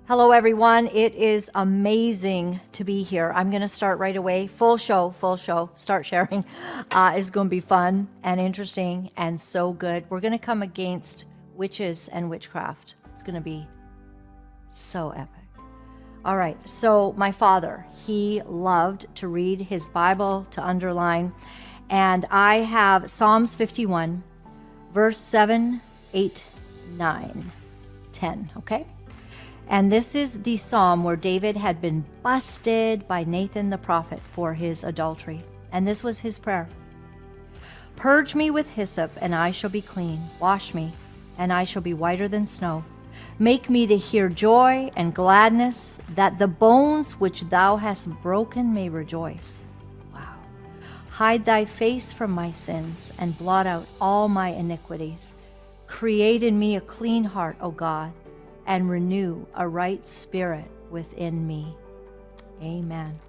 Hello, everyone. It is amazing to be here. I'm going to start right away. Full show. Start sharing. It's going to be fun and interesting and so good. We're going to come against witches and witchcraft. It's going to be so epic. All right. So my father, he loved to read his Bible, to underline. And I have Psalms 51, verse 7, 8, 9, 10. Okay? And this is the psalm where David had been busted by Nathan the prophet for his adultery. And this was his prayer. Purge me with hyssop, and I shall be clean. Wash me, and I shall be whiter than snow. Make me to hear joy and gladness, that the bones which thou hast broken may rejoice. Wow. Hide thy face from my sins, and blot out all my iniquities. Create in me a clean heart, O God, and renew a right spirit within me. Amen.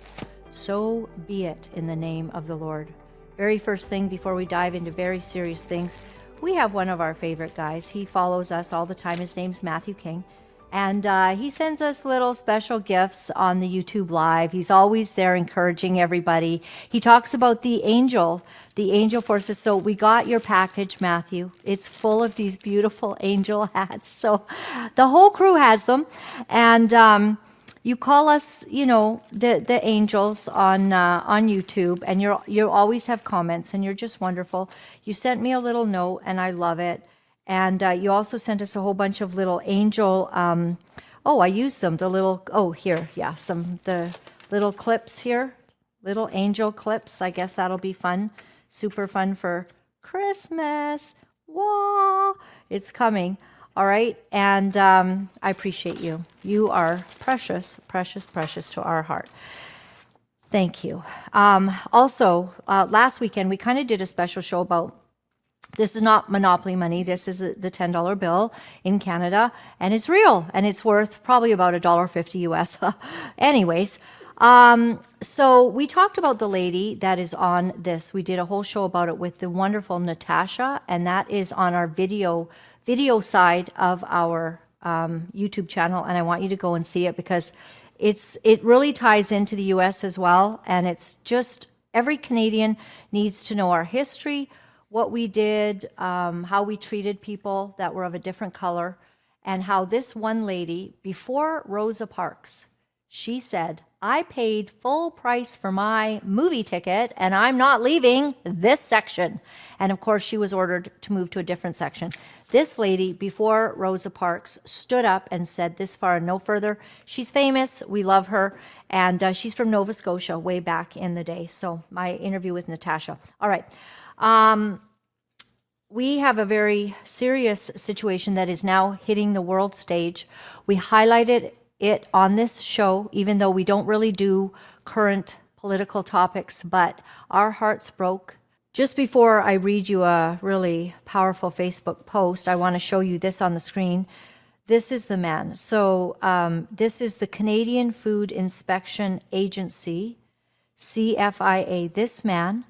So be it in the name of the Lord. Very first thing, before we dive into very serious things, we have one of our favorite guys. He follows us all the time. His name's Matthew King. And he sends us little special gifts on the YouTube Live. He's always there encouraging everybody. He talks about the angel forces. So we got your package, Matthew. It's full of these beautiful angel hats. So the whole crew has them. And you call us, the angels on YouTube, and you always have comments, and you're just wonderful. You sent me a little note, and I love it. And you also sent us a whole bunch of little angel, I used them, the little clips here, little angel clips. I guess that'll be fun, super fun for Christmas. Whoa, it's coming. All right, and I appreciate you. You are precious, precious, precious to our heart. Thank you. Also, last weekend, we kind of did a special show about, this is not Monopoly money. This is the $10 bill in Canada, and it's real, and it's worth probably about $1.50 US. Anyways, so we talked about the lady that is on this. We did a whole show about it with the wonderful Natasha, and that is on our video side of our YouTube channel, and I want you to go and see it because it really ties into the US as well, and it's just every Canadian needs to know our history, what we did, how we treated people that were of a different color, and how this one lady, before Rosa Parks, she said, I paid full price for my movie ticket and I'm not leaving this section. And of course, she was ordered to move to a different section. This lady, before Rosa Parks, stood up and said, this far and no further. She's famous. We love her. And she's from Nova Scotia way back in the day. So my interview with Natasha. All right. We have a very serious situation that is now hitting the world stage. We highlighted it on this show, even though we don't really do current political topics, but our hearts broke. Just before I read you a really powerful Facebook post, I want to show you this on the screen. This is the man. So this is the Canadian Food Inspection Agency, CFIA. This man,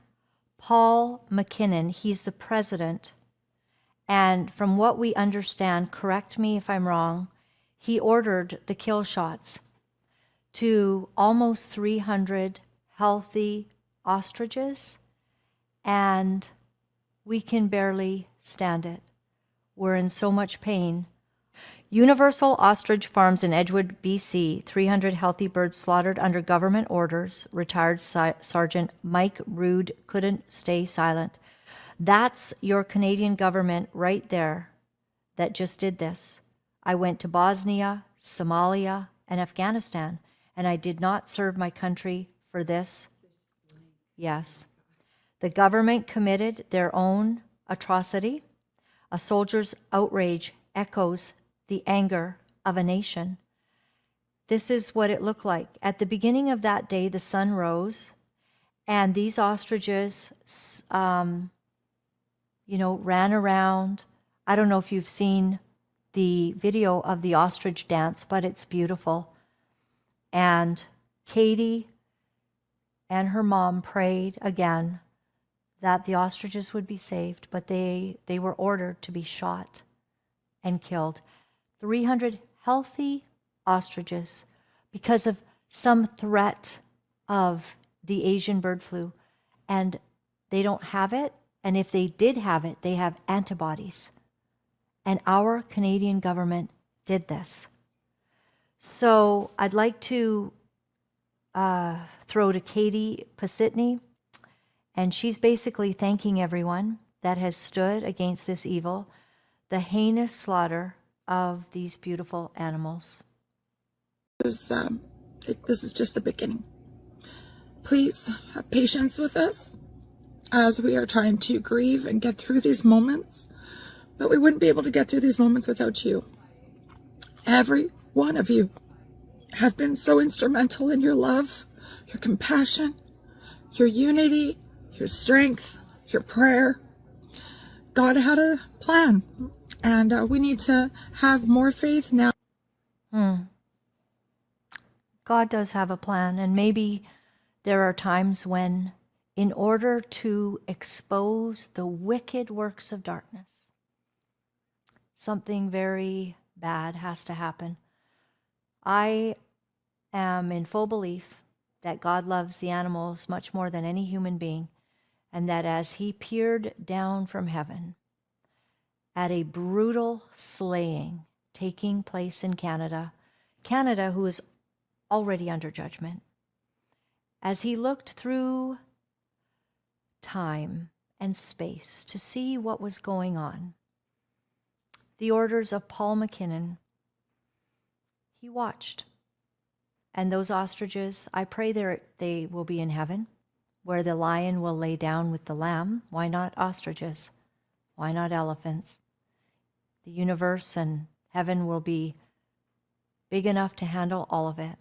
Paul McKinnon, he's the president. And from what we understand, correct me if I'm wrong, he ordered the kill shots to almost 300 healthy ostriches, and we can barely stand it. We're in so much pain. Universal Ostrich Farms in Edgewood, BC, 300 healthy birds slaughtered under government orders. Retired Sergeant Mike Rood couldn't stay silent. That's your Canadian government right there that just did this. I went to Bosnia, Somalia, and Afghanistan, and I did not serve my country for this. Yes. The government committed their own atrocity. A soldier's outrage echoes the anger of a nation. This is what it looked like. At the beginning of that day, the sun rose, and these ostriches, ran around. I don't know if you've seen the video of the ostrich dance, but it's beautiful. And Katie and her mom prayed again that the ostriches would be saved, but they were ordered to be shot and killed. 300 healthy ostriches because of some threat of the Asian bird flu, and they don't have it. And if they did have it, they have antibodies. And our Canadian government did this. So I'd like to throw to Katie Pasitny, and she's basically thanking everyone that has stood against this evil, the heinous slaughter of these beautiful animals. This is just the beginning. Please have patience with us as we are trying to grieve and get through these moments, but we wouldn't be able to get through these moments without you. Every one of you have been so instrumental in your love, your compassion, your unity, your strength, your prayer. God had a plan, and we need to have more faith now. God does have a plan, and maybe there are times when, in order to expose the wicked works of darkness, something very bad has to happen. I am in full belief that God loves the animals much more than any human being, and that as he peered down from heaven at a brutal slaying taking place in Canada, who is already under judgment, as he looked through time and space to see what was going on, the orders of Paul McKinnon, he watched. And those ostriches, I pray they will be in heaven, where the lion will lay down with the lamb. Why not ostriches? Why not elephants? The universe and heaven will be big enough to handle all of it.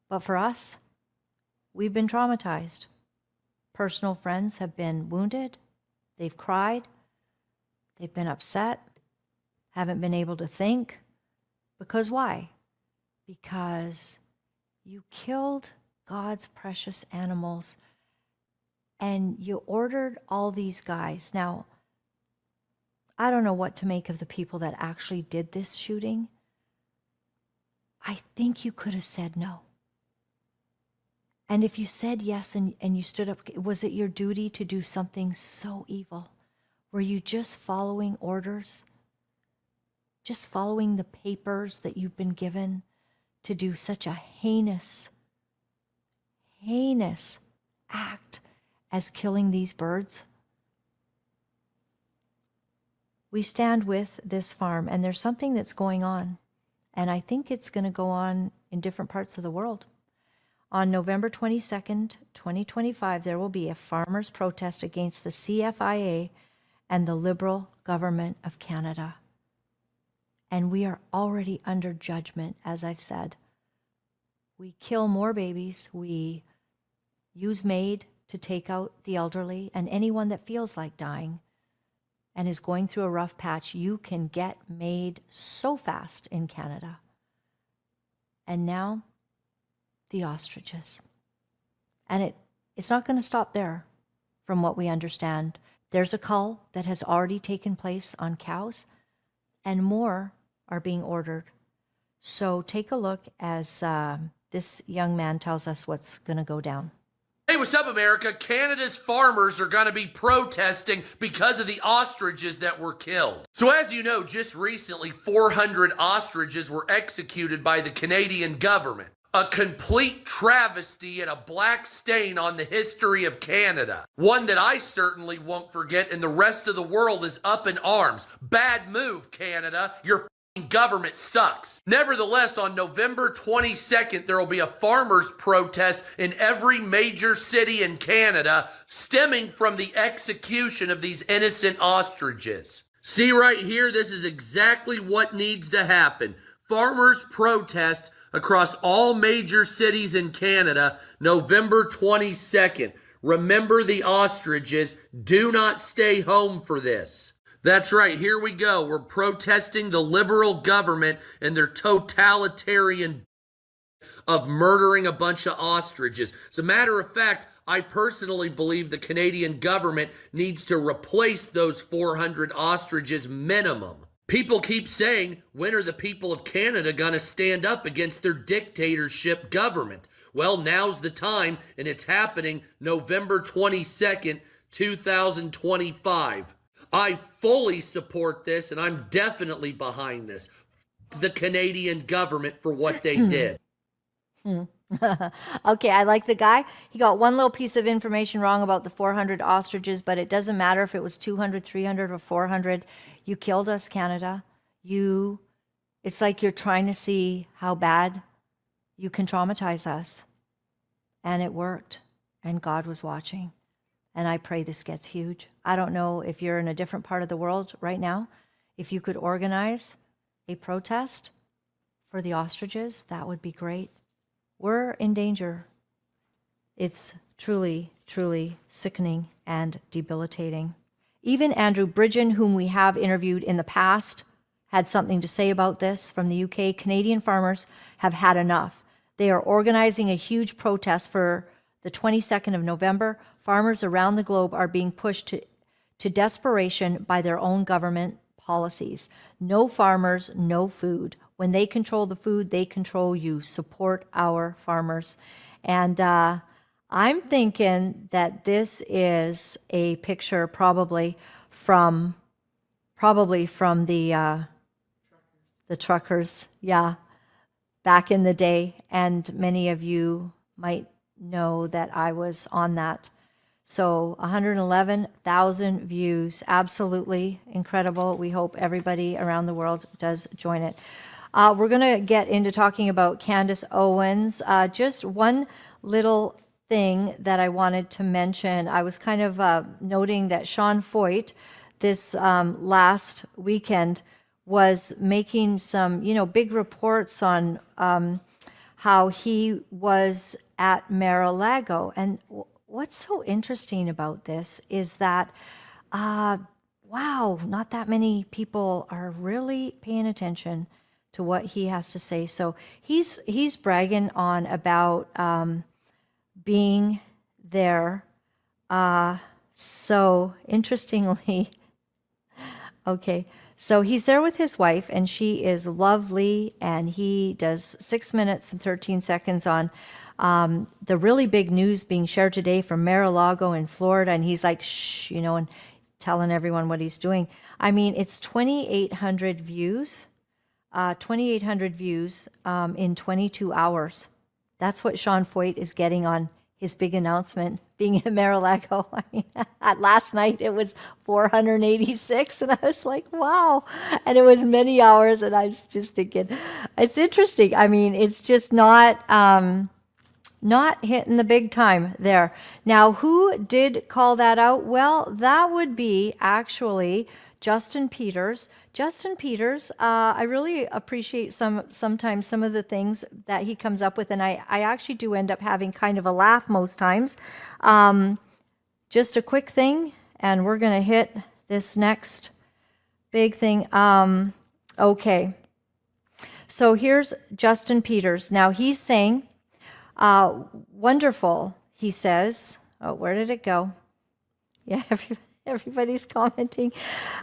But for us, we've been traumatized. Personal friends have been wounded. They've cried. They've been upset. Haven't been able to think. Because why? Because you killed God's precious animals and you ordered all these guys. Now, I don't know what to make of the people that actually did this shooting. I think you could have said no. And if you said yes and you stood up, was it your duty to do something so evil? Were you just following orders? Just following the papers that you've been given to do such a heinous act as killing these birds? We stand with this farm, and there's something that's going on, and I think it's going to go on in different parts of the world. On November 22nd, 2025, there will be a farmers' protest against the CFIA and the Liberal government of Canada. And we are already under judgment, as I've said. We kill more babies. We use MAID to take out the elderly and anyone that feels like dying and is going through a rough patch. You can get MAID so fast in Canada. And now, the ostriches. And it's not going to stop there, from what we understand. There's a cull that has already taken place on cows, and more are being ordered. So take a look as this young man tells us what's going to go down. Hey, what's up, America? Canada's farmers are going to be protesting because of the ostriches that were killed. So as you know, just recently, 400 ostriches were executed by the Canadian government. A complete travesty and a black stain on the history of Canada. One that I certainly won't forget, and the rest of the world is up in arms. Bad move, Canada. Your government sucks. Nevertheless, on November 22nd, there will be a farmers' protest in every major city in Canada stemming from the execution of these innocent ostriches. See right here, this is exactly what needs to happen. Farmers' protest across all major cities in Canada, November 22nd. Remember the ostriches. Do not stay home for this. That's right, here we go. We're protesting the Liberal government and their totalitarian of murdering a bunch of ostriches. As a matter of fact, I personally believe the Canadian government needs to replace those 400 ostriches minimum. People keep saying, when are the people of Canada going to stand up against their dictatorship government? Well, now's the time, and it's happening November 22nd, 2025. I fully support this, and I'm definitely behind this. The Canadian government for what they did. Okay, I like the guy. He got one little piece of information wrong about the 400 ostriches, but it doesn't matter if it was 200, 300, or 400. You killed us, Canada. It's like you're trying to see how bad you can traumatize us. And it worked. And God was watching. And I pray this gets huge. I don't know if you're in a different part of the world right now. If you could organize a protest for the ostriches, that would be great. We're in danger. It's truly, truly sickening and debilitating. Even Andrew Bridgen, whom we have interviewed in the past, had something to say about this from the UK. Canadian farmers have had enough. They are organizing a huge protest for the 22nd of November. Farmers around the globe are being pushed to desperation by their own government policies. No farmers, no food. When they control the food, they control you. Support our farmers. And I'm thinking that this is a picture probably from the truckers, yeah, back in the day. And many of you might know that I was on that. So 111,000 views, absolutely incredible. We hope everybody around the world does join it. We're going to get into talking about Candace Owens. Just one little thing that I wanted to mention. I was kind of noting that Sean Foyt this last weekend was making some, big reports on how he was at Mar-a-Lago. And what's so interesting about this is that, wow, not that many people are really paying attention to what he has to say. So he's bragging on about being there. So interestingly, okay, so he's there with his wife, and she is lovely, and he does 6 minutes and 13 seconds on the really big news being shared today from Mar-a-Lago in Florida, and he's like, shh, and telling everyone what he's doing. I mean, it's 2,800 views. 2,800 views in 22 hours. That's what Sean Foyt is getting on his big announcement, being at Mar-a-Lago. I mean, last night it was 486, and I was like, wow. And it was many hours, and I was just thinking, it's interesting. I mean, it's just not hitting the big time there. Now, who did call that out? Well, that would be actually Justin Peters. Justin Peters, I really appreciate sometimes some of the things that he comes up with, and I actually do end up having kind of a laugh most times. Just a quick thing, and we're going to hit this next big thing. Okay. So here's Justin Peters. Now he's saying, wonderful, he says. Oh, where did it go? Yeah, everybody's commenting.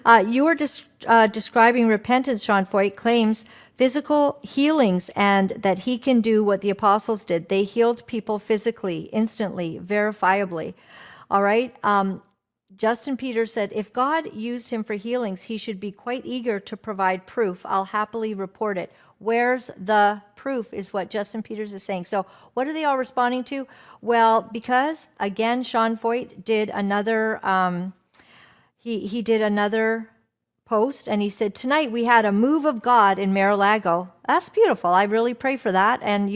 You are describing repentance, Sean Foyt claims physical healings, and that he can do what the apostles did. They healed people physically, instantly, verifiably. All right. Justin Peters said, if God used him for healings, he should be quite eager to provide proof. I'll happily report it. Where's the proof is what Justin Peters is saying. So what are they all responding to? Well, because, again, Sean Foyt did another, he did another post, and he said, tonight we had a move of God in Mar-a-Lago. That's beautiful. I really pray for that. And,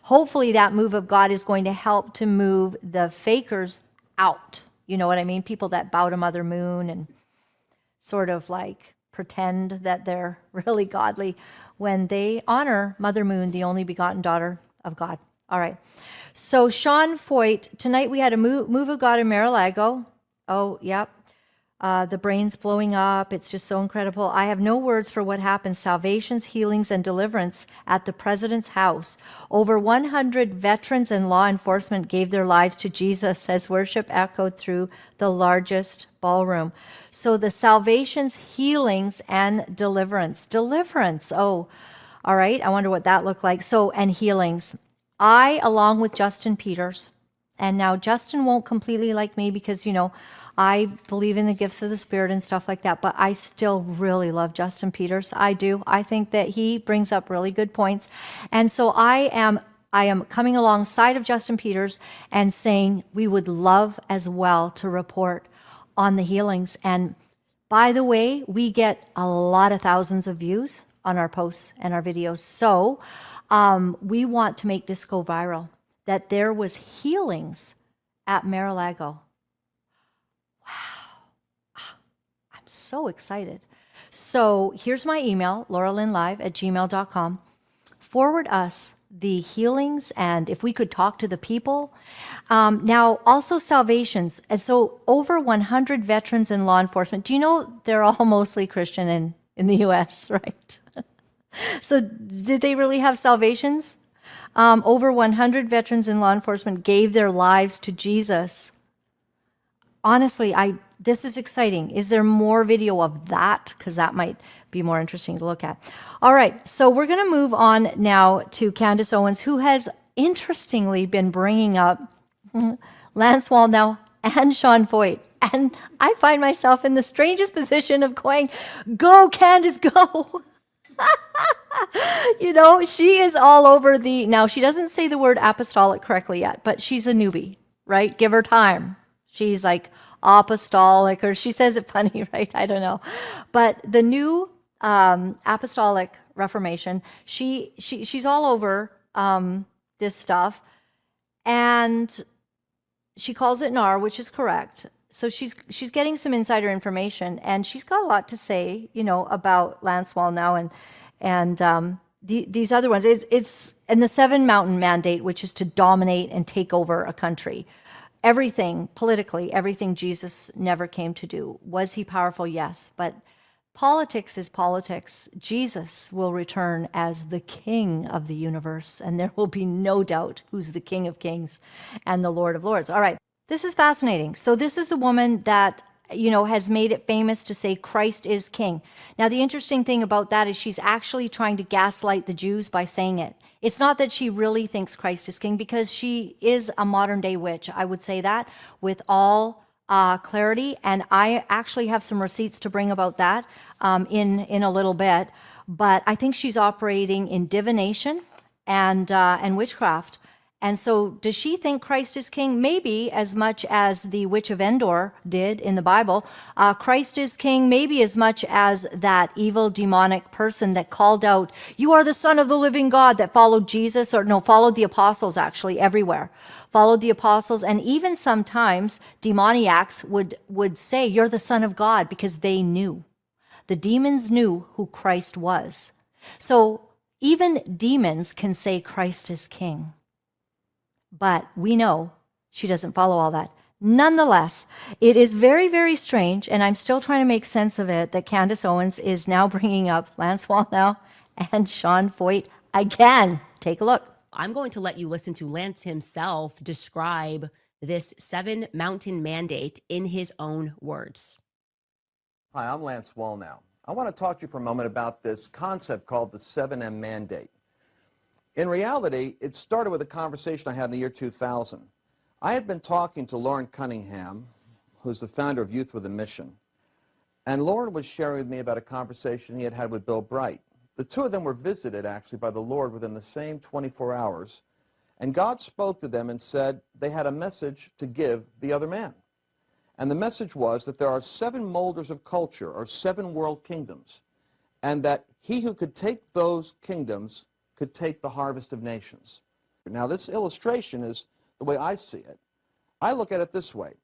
hopefully that move of God is going to help to move the fakers out. You know what I mean? People that bow to Mother Moon and sort of like pretend that they're really godly when they honor Mother Moon, the only begotten daughter of God. All right. So Sean Foyt, tonight we had a move of God in Mar-a-Lago. Oh, yep. The brain's blowing up. It's just so incredible. I have no words for what happened. Salvations, healings, and deliverance at the president's house. Over 100 veterans and law enforcement gave their lives to Jesus as worship echoed through the largest ballroom. So the salvations, healings, and deliverance. Deliverance. Oh, all right. I wonder what that looked like. So, and healings. I, along with Justin Peters, and now Justin won't completely like me because, I believe in the gifts of the Spirit and stuff like that, but I still really love Justin Peters. I do. I think that he brings up really good points. And so I am coming alongside of Justin Peters and saying we would love as well to report on the healings. And by the way, we get a lot of thousands of views on our posts and our videos. So we want to make this go viral, that there was healings at Mar-a-Lago. So excited. So here's my email, lauralynlive@gmail.com. Forward us the healings and if we could talk to the people. Now, also salvations. And so over 100 veterans and law enforcement. Do you know they're all mostly Christian in the U.S., right? So did they really have salvations? Over 100 veterans and law enforcement gave their lives to Jesus. Honestly, this is exciting. Is there more video of that? Because that might be more interesting to look at. All right, so we're going to move on now to Candace Owens, who has interestingly been bringing up Lance Wallnau and Sean Foyt. And I find myself in the strangest position of going, go, Candace, go. She is all over now she doesn't say the word apostolic correctly yet, but she's a newbie, right? Give her time. She's like apostolic, or she says it funny, right? I don't know. But the new apostolic reformation, she's all over this stuff, and she calls it NAR, which is correct. So she's getting some insider information, and she's got a lot to say, about Lance Wallnau and these other ones. It's and the 7 Mountain Mandate, which is to dominate and take over a country. Everything politically, everything Jesus never came to do. Was he powerful? Yes, but politics is politics. Jesus will return as the King of the universe, and there will be no doubt who's the King of Kings and the Lord of Lords. All right. This is fascinating. So this is the woman that, has made it famous to say Christ is king. Now, the interesting thing about that is she's actually trying to gaslight the Jews by saying it. It's not that she really thinks Christ is king, because she is a modern day witch. I would say that with all clarity. And I actually have some receipts to bring about that in a little bit. But I think she's operating in divination and witchcraft. And so does she think Christ is king? Maybe as much as the witch of Endor did in the Bible. Christ is king maybe as much as that evil demonic person that called out, you are the Son of the living God, that followed Jesus, followed the apostles actually everywhere. Followed the apostles, and even sometimes demoniacs would say, you're the Son of God, because they knew. The demons knew who Christ was. So even demons can say Christ is king. But we know she doesn't follow all that. Nonetheless, it is very, very strange, and I'm still trying to make sense of it, that Candace Owens is now bringing up Lance Wallnau and Sean Foyt again. Take a look. I'm going to let you listen to Lance himself describe this 7 Mountain Mandate in his own words. Hi, I'm Lance Wallnau. I want to talk to you for a moment about this concept called the 7M Mandate. In reality, it started with a conversation I had in the year 2000. I had been talking to Lauren Cunningham, who's the founder of Youth with a Mission, and Lauren was sharing with me about a conversation he had had with Bill Bright. The two of them were visited, actually, by the Lord within the same 24 hours, and God spoke to them and said they had a message to give the other man. And the message was that there are 7 molders of culture, or 7 world kingdoms, and that he who could take those kingdoms could take the harvest of nations. Now, this illustration is the way I see it. I look at it this way.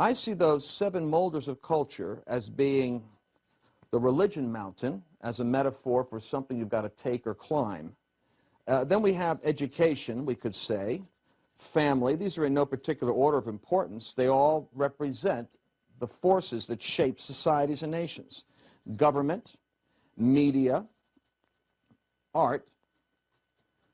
I see those 7 molders of culture as being the religion mountain, as a metaphor for something you've got to take or climb. Then we have education, we could say, family. These are in no particular order of importance. They all represent the forces that shape societies and nations: government, media, art,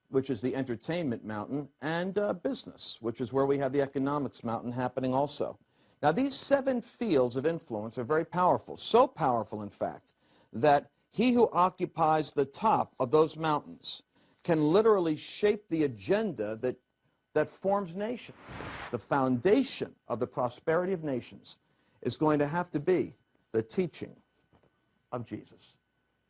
which is the entertainment mountain, and business, which is where we have the economics mountain happening also. Now, these 7 fields of influence are very powerful, so powerful, in fact, that he who occupies the top of those mountains can literally shape the agenda that forms nations. The foundation of the prosperity of nations is going to have to be the teaching of Jesus.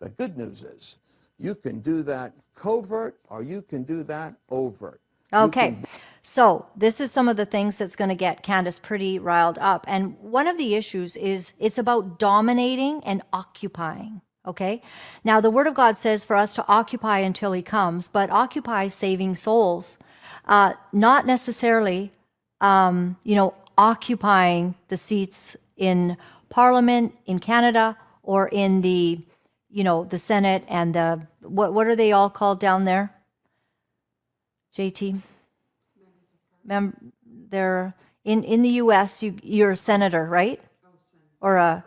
The good news is you can do that covert or you can do that overt. Okay, so this is some of the things that's going to get Candace pretty riled up. And one of the issues is it's about dominating and occupying. Okay, now the Word of God says for us to occupy until He comes, but occupy saving souls, not necessarily, occupying the seats in Parliament in Canada or in the Senate and the what are they all called down there? JT, they're in the U.S. You're a senator, right? Or a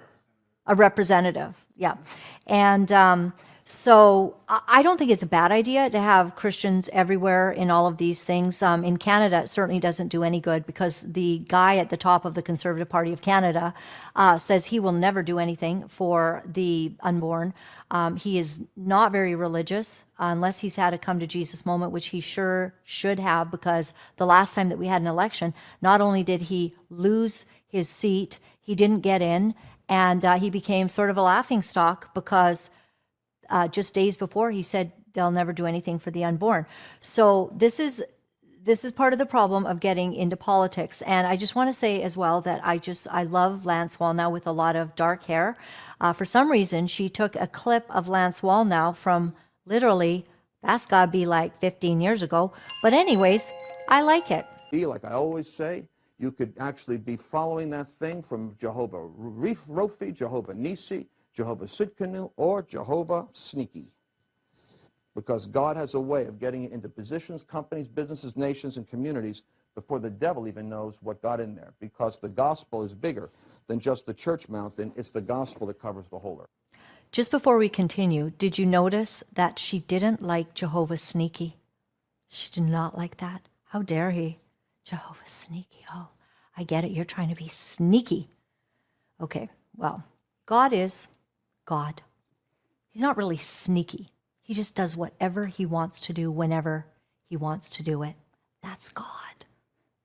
representative, yeah. And so I don't think it's a bad idea to have Christians everywhere in all of these things. In Canada, it certainly doesn't do any good because the guy at the top of the Conservative Party of Canada says he will never do anything for the unborn. He is not very religious unless he's had a come to Jesus moment, which he sure should have, because the last time that we had an election, not only did he lose his seat, he didn't get in, and he became sort of a laughingstock because just days before he said they'll never do anything for the unborn. So this is part of the problem of getting into politics. And I just want to say as well that I love Lance Wallnau with a lot of dark hair. For some reason, she took a clip of Lance Wallnau from literally, that's got to be like 15 years ago. But anyways, I like it. Like I always say, you could actually be following that thing from Jehovah Rophi, Jehovah Nisi, Jehovah Sidkenu, or Jehovah Sneaky. Because God has a way of getting you into positions, companies, businesses, nations, and communities before the devil even knows what got in there. Because the gospel is bigger than just the church mountain. It's the gospel that covers the whole earth. Just before we continue, did you notice that she didn't like Jehovah Sneaky? She did not like that. How dare he? Jehovah Sneaky. Oh, I get it. You're trying to be sneaky. Okay, well, God is God. He's not really sneaky. He just does whatever he wants to do whenever he wants to do it. That's God.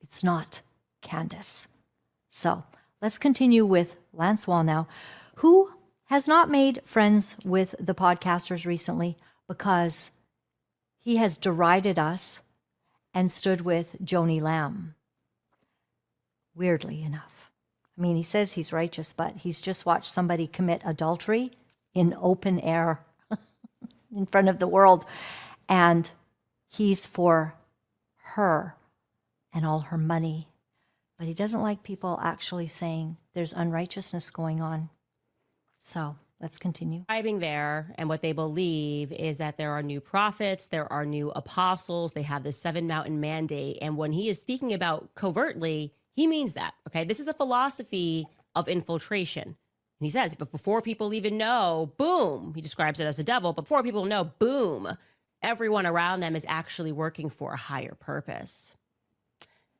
It's not Candace. So let's continue with Lance Wallnau, who has not made friends with the podcasters recently because he has derided us and stood with Joni Lamb. Weirdly enough. I mean, he says he's righteous, but he's just watched somebody commit adultery in open air in front of the world. And he's for her and all her money. But he doesn't like people actually saying there's unrighteousness going on. So let's continue. Describing there, and what they believe is that there are new prophets, there are new apostles, they have the 7 mountain mandate. And when he is speaking about covertly, he means that, okay? This is a philosophy of infiltration. And he says, but before people even know, boom, he describes it as a devil, but before people know, boom, everyone around them is actually working for a higher purpose.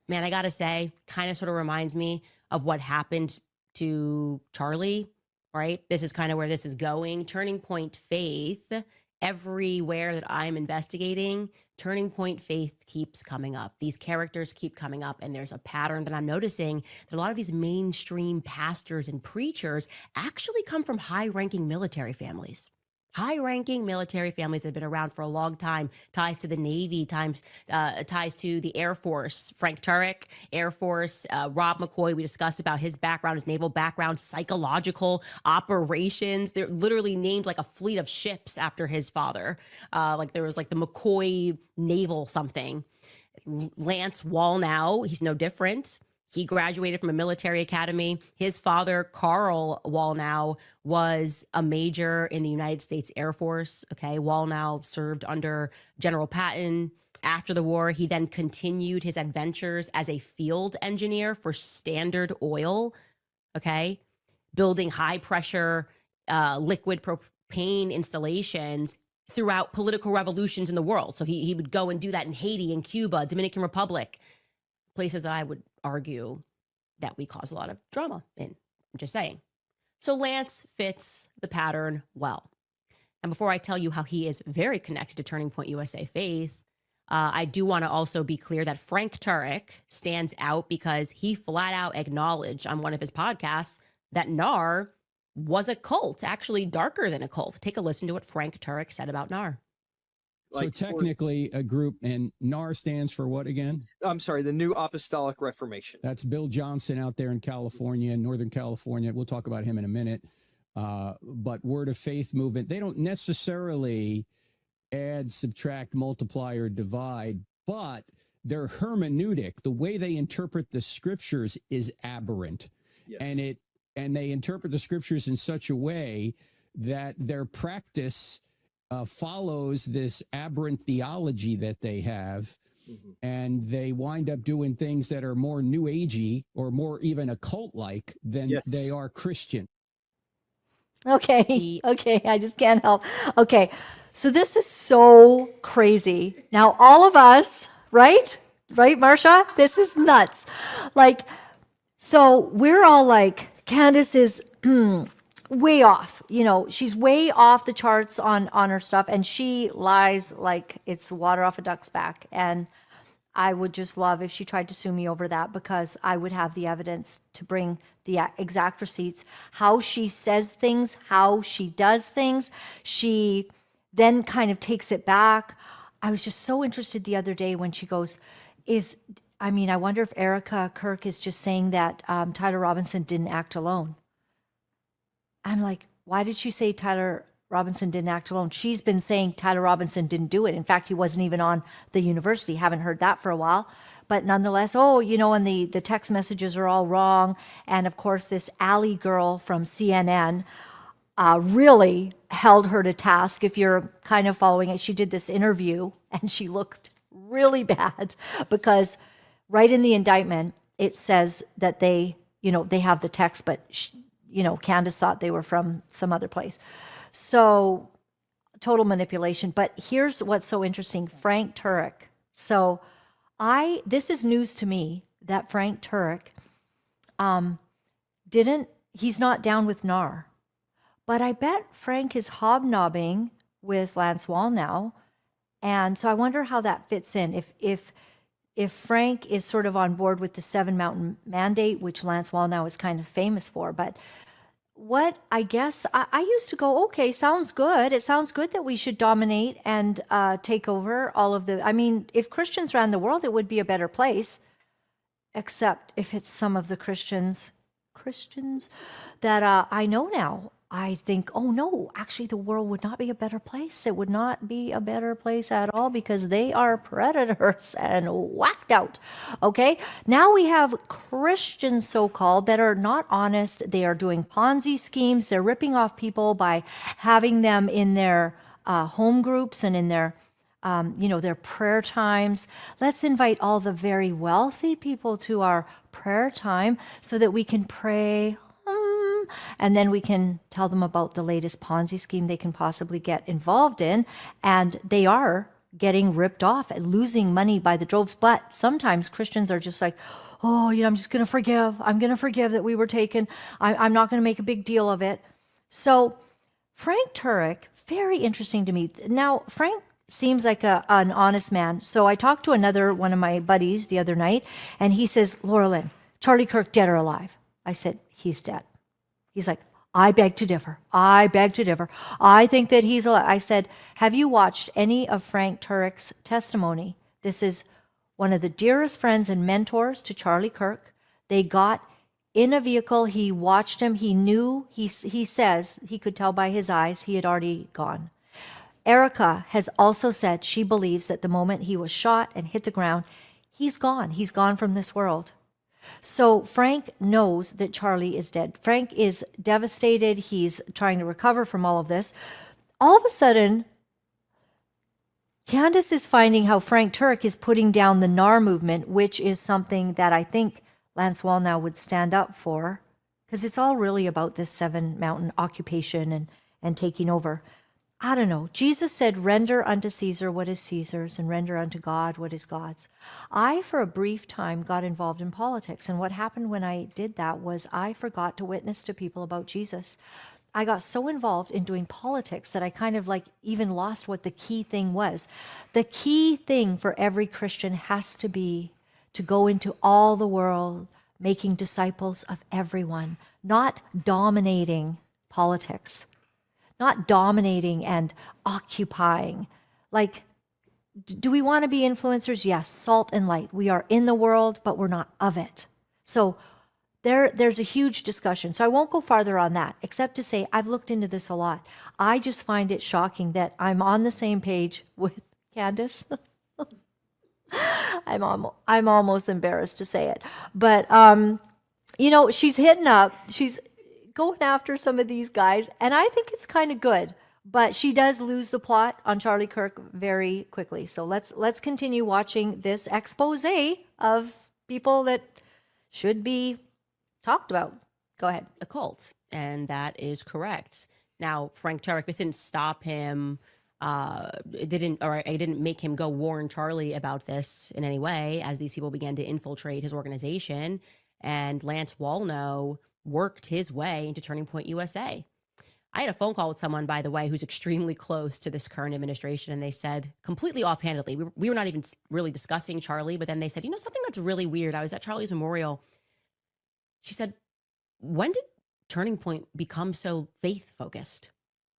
Man, I gotta say, kind of sort of reminds me of what happened to Charlie, right? This is kind of where this is going. Turning Point Faith, everywhere that I'm investigating, Turning Point Faith keeps coming up. These characters keep coming up, and there's a pattern that I'm noticing that a lot of these mainstream pastors and preachers actually come from high-ranking military families. High-ranking military families that have been around for a long time, ties to the Navy, ties to the Air Force. Frank Turek, Air Force, Rob McCoy, we discussed about his background, his naval background, psychological operations. They're literally named like a fleet of ships after his father. Like there was like the McCoy Naval something. Lance Wallnau, he's no different. He graduated from a military academy. His father, Carl Wallnau, was a major in the United States Air Force. Okay, Wallnau served under General Patton. After the war, he then continued his adventures as a field engineer for Standard Oil. okay? Building high pressure liquid propane installations throughout political revolutions in the world. So he would go and do that in Haiti and Cuba, Dominican Republic, places that I would argue that we cause a lot of drama in. I'm just saying. So Lance fits the pattern well. And before I tell you how he is very connected to Turning Point USA Faith, I do want to also be clear that Frank Turek stands out because he flat out acknowledged on one of his podcasts that NAR was a cult, actually darker than a cult. Take a listen to what Frank Turek said about NAR. So technically a group, and NAR stands for what again? I'm sorry, the New Apostolic Reformation. That's Bill Johnson out there in California, Northern California. We'll talk about him in a minute. But Word of Faith movement, they don't necessarily add, subtract, multiply, or divide, but their hermeneutic, the way they interpret the scriptures, is aberrant. Yes. And they interpret the scriptures in such a way that their practice follows this aberrant theology that they have. Mm-hmm. And they wind up doing things that are more new agey or more even occult-like than they are Christian. Okay. Okay. I just can't help. Okay. So this is so crazy. Now, all of us, right? Right, Marsha? This is nuts. Like, so we're all like, Candace is way off. You know, she's way off the charts on her stuff, and she lies like it's water off a duck's back. And I would just love if she tried to sue me over that, because I would have the evidence to bring the exact receipts, how she says things, how she does things. She then kind of takes it back. I was just so interested the other day when she goes, I wonder if Erica Kirk is just saying that Tyler Robinson didn't act alone. I'm like, why did she say Tyler Robinson didn't act alone? She's been saying Tyler Robinson didn't do it. In fact, he wasn't even on the university. Haven't heard that for a while. But nonetheless, and the text messages are all wrong. And of course, this Allie girl from CNN really held her to task. If you're kind of following it, she did this interview and she looked really bad because right in the indictment, it says that they have the text, but Candace thought they were from some other place. So total manipulation. But here's what's so interesting. Frank Turek. So this is news to me that Frank Turek he's not down with NAR. But I bet Frank is hobnobbing with Lance Wall now. And so I wonder how that fits in. If Frank is sort of on board with the 7 Mountain Mandate, which Lance Wallnau is kind of famous for, but what I guess I used to go, okay, sounds good. It sounds good that we should dominate and take over all of if Christians ran the world, it would be a better place, except if it's some of the Christians that I know now. I think, oh no, actually the world would not be a better place. It would not be a better place at all because they are predators and whacked out. Okay, now we have Christians so-called that are not honest. They are doing Ponzi schemes. They're ripping off people by having them in their home groups and in their their prayer times. Let's invite all the very wealthy people to our prayer time so that we can pray. And then we can tell them about the latest Ponzi scheme they can possibly get involved in. And they are getting ripped off and losing money by the droves. But sometimes Christians are just like, oh, I'm just going to forgive. I'm going to forgive that we were taken. I'm not going to make a big deal of it. So Frank Turek, very interesting to me. Now, Frank seems like an honest man. So I talked to another one of my buddies the other night, and he says, Laura-Lynn, Charlie Kirk dead or alive? I said, he's dead. He's like, I beg to differ. I think that he's alive. I said, have you watched any of Frank Turek's testimony? This is one of the dearest friends and mentors to Charlie Kirk. They got in a vehicle. He watched him. He knew, he says, he could tell by his eyes, he had already gone. Erica has also said she believes that the moment he was shot and hit the ground, he's gone. He's gone from this world. So Frank knows that Charlie is dead. Frank is devastated. He's trying to recover from all of this. All of a sudden, Candace is finding how Frank Turek is putting down the NAR movement, which is something that I think Lance Wallnau would stand up for, because it's all really about this seven mountain occupation and taking over. I don't know. Jesus said, render unto Caesar what is Caesar's and render unto God what is God's. I, for a brief time, got involved in politics. And what happened when I did that was I forgot to witness to people about Jesus. I got so involved in doing politics that I kind of like even lost what the key thing was. The key thing for every Christian has to be to go into all the world, making disciples of everyone, not dominating politics. Not dominating and occupying. Like, do we want to be influencers? Yes, salt and light. We are in the world, but we're not of it. So there's a huge discussion. So I won't go farther on that, except to say I've looked into this a lot. I just find it shocking that I'm on the same page with Candace. I'm almost embarrassed to say it. But, she's hitting up. She's going after some of these guys, and I think it's kind of good. But she does lose the plot on Charlie Kirk very quickly. So let's continue watching this expose of people that should be talked about. Go ahead. A cult, and that is correct. Now, Frank Turek, this didn't stop him. It didn't make him go warn Charlie about this in any way, as these people began to infiltrate his organization. And Lance Wallnau worked his way into Turning Point USA. I had a phone call with someone, by the way, who's extremely close to this current administration, and they said, completely offhandedly, we were not even really discussing Charlie, but then they said, something that's really weird. I was at Charlie's memorial. She said, when did Turning Point become so faith-focused?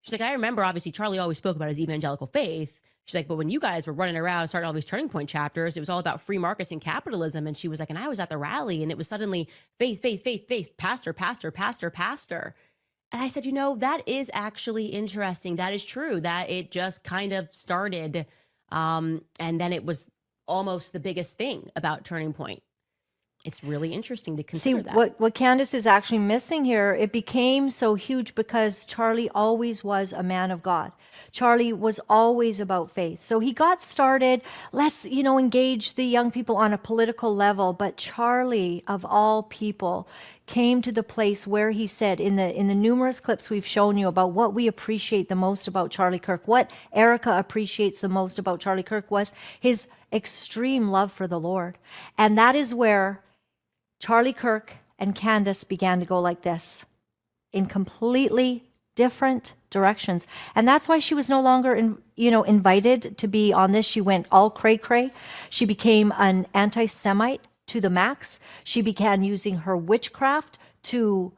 She's like, I remember, obviously, Charlie always spoke about his evangelical faith. She's like, but when you guys were running around starting all these Turning Point chapters, it was all about free markets and capitalism. And she was like, and I was at the rally, and it was suddenly faith, faith, faith, faith, pastor, pastor, pastor, pastor. And I said, that is actually interesting. That is true, that it just kind of started. And then it was almost the biggest thing about Turning Point. It's really interesting to consider that. What Candace is actually missing here, it became so huge because Charlie always was a man of God. Charlie was always about faith. So he got started, let's, engage the young people on a political level. But Charlie, of all people, came to the place where he said, in the numerous clips we've shown you about what we appreciate the most about Charlie Kirk, what Erica appreciates the most about Charlie Kirk was his extreme love for the Lord. And that is where Charlie Kirk and Candace began to go like this in completely different directions. And that's why she was no longer, invited to be on this. She went all cray-cray. She became an anti-Semite to the max. She began using her witchcraft to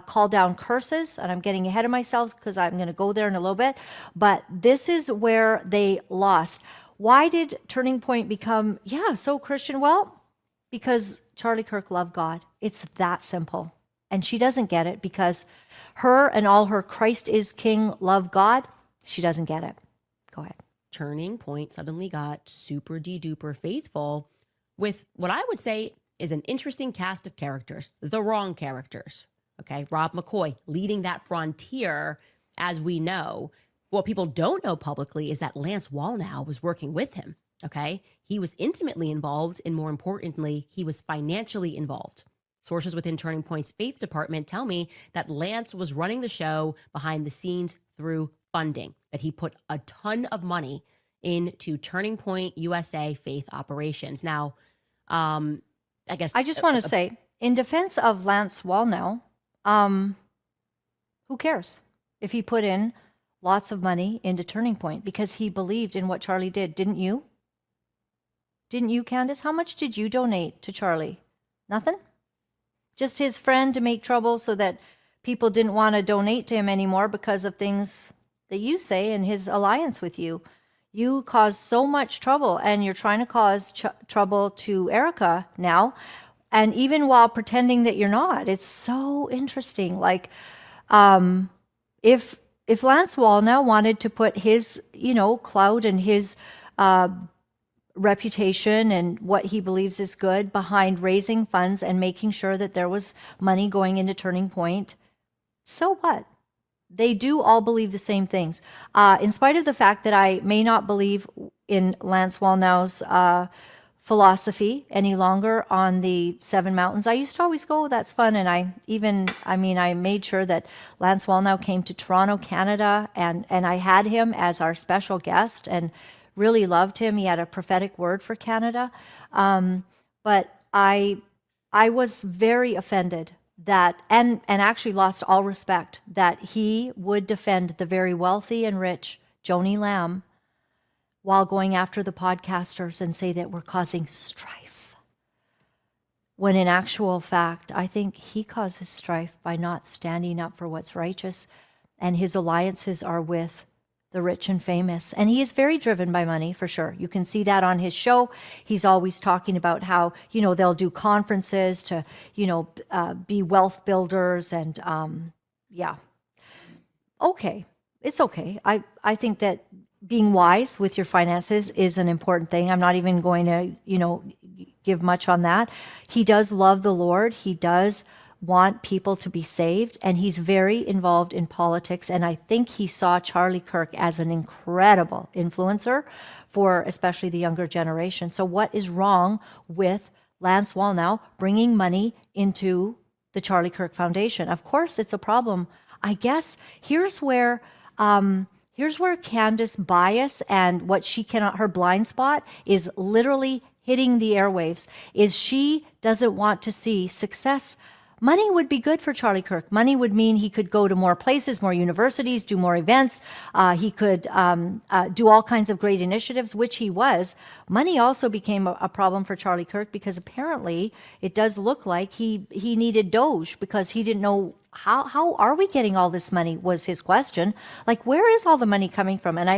call down curses. And I'm getting ahead of myself because I'm going to go there in a little bit. But this is where they lost. Why did Turning Point become, so Christian? Well, because Charlie Kirk loved God. It's that simple. And she doesn't get it because her and all her Christ is King love God. She doesn't get it. Go ahead. Turning Point suddenly got super de-duper faithful with what I would say is an interesting cast of characters, the wrong characters. Okay, Rob McCoy leading that frontier, as we know. What people don't know publicly is that Lance Wallnau was working with him. Okay, he was intimately involved, and more importantly, he was financially involved. Sources within Turning Point's faith department tell me that Lance was running the show behind the scenes through funding, that he put a ton of money into Turning Point USA faith operations. Now, I guess I just want to say, in defense of Lance Wallnau, who cares if he put in lots of money into Turning Point because he believed in what Charlie did, didn't you? Didn't you, Candace? How much did you donate to Charlie? Nothing? Just his friend to make trouble so that people didn't want to donate to him anymore because of things that you say and his alliance with you. You caused so much trouble, and you're trying to cause trouble to Erica now. And even while pretending that you're not, it's so interesting. Like, if Lance Wallnau wanted to put his, clout and his reputation and what he believes is good behind raising funds and making sure that there was money going into Turning Point, so what? They do all believe the same things. In spite of the fact that I may not believe in Lance Wallnau's philosophy any longer on the Seven Mountains. I used to always go, that's fun. And I made sure that Lance Wallnau came to Toronto, Canada, and I had him as our special guest and really loved him. He had a prophetic word for Canada. But I was very offended that, and actually lost all respect, that he would defend the very wealthy and rich Joni Lamb while going after the podcasters and say that we're causing strife. When in actual fact, I think he causes strife by not standing up for what's righteous, and his alliances are with the rich and famous. And he is very driven by money, for sure. You can see that on his show. He's always talking about how, they'll do conferences to, be wealth builders and, yeah. Okay, it's okay. I think that being wise with your finances is an important thing. I'm not even going to, give much on that. He does love the Lord. He does want people to be saved, and he's very involved in politics. And I think he saw Charlie Kirk as an incredible influencer for especially the younger generation. So what is wrong with Lance Wallnau bringing money into the Charlie Kirk Foundation? Of course, it's a problem. I guess here's where Candace bias and what she cannot, her blind spot is literally hitting the airwaves, is she doesn't want to see success. Money would be good for Charlie Kirk. Money would mean he could go to more places, more universities, do more events. He could do all kinds of great initiatives, which he was. Money also became a problem for Charlie Kirk because apparently it does look like he needed Doge because he didn't know how are we getting all this money was his question. Like, where is all the money coming from? And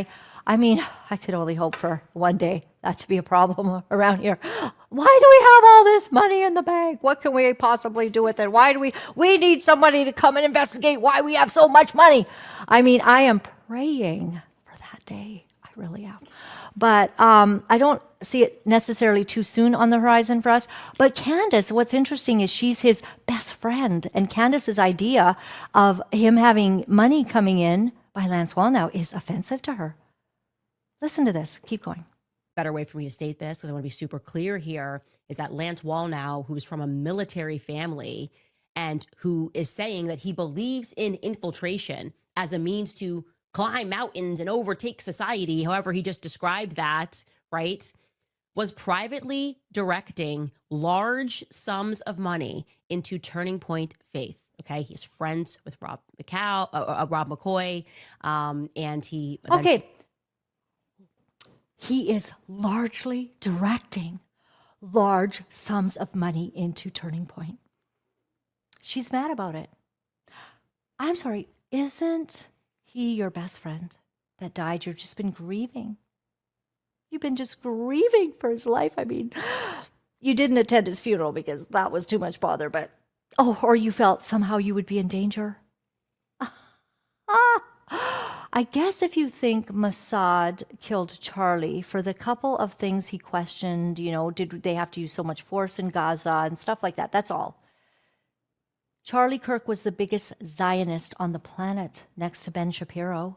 I mean, I could only hope for one day that to be a problem around here. Why do we have all this money in the bank? What can we possibly do with it? Why do we need somebody to come and investigate why we have so much money? I mean, I am praying for that day. I really am. But I don't see it necessarily too soon on the horizon for us. But Candace, what's interesting is she's his best friend. And Candace's idea of him having money coming in by Lance Wallnau is offensive to her. Listen to this. Keep going. Better way for me to state this, because I want to be super clear here, is that Lance Wallnau, who is from a military family and who is saying that he believes in infiltration as a means to climb mountains and overtake society, however he just described that, right, was privately directing large sums of money into Turning Point Faith. Okay, he's friends with Rob McCoy, and he... Okay. He is largely directing large sums of money into Turning Point. She's mad about it. I'm sorry, isn't he your best friend that died? You've just been grieving. You've been just grieving for his life. I mean, you didn't attend his funeral because that was too much bother, but, or you felt somehow you would be in danger. I guess if you think Mossad killed Charlie for the couple of things he questioned, did they have to use so much force in Gaza and stuff like that? That's all. Charlie Kirk was the biggest Zionist on the planet next to Ben Shapiro.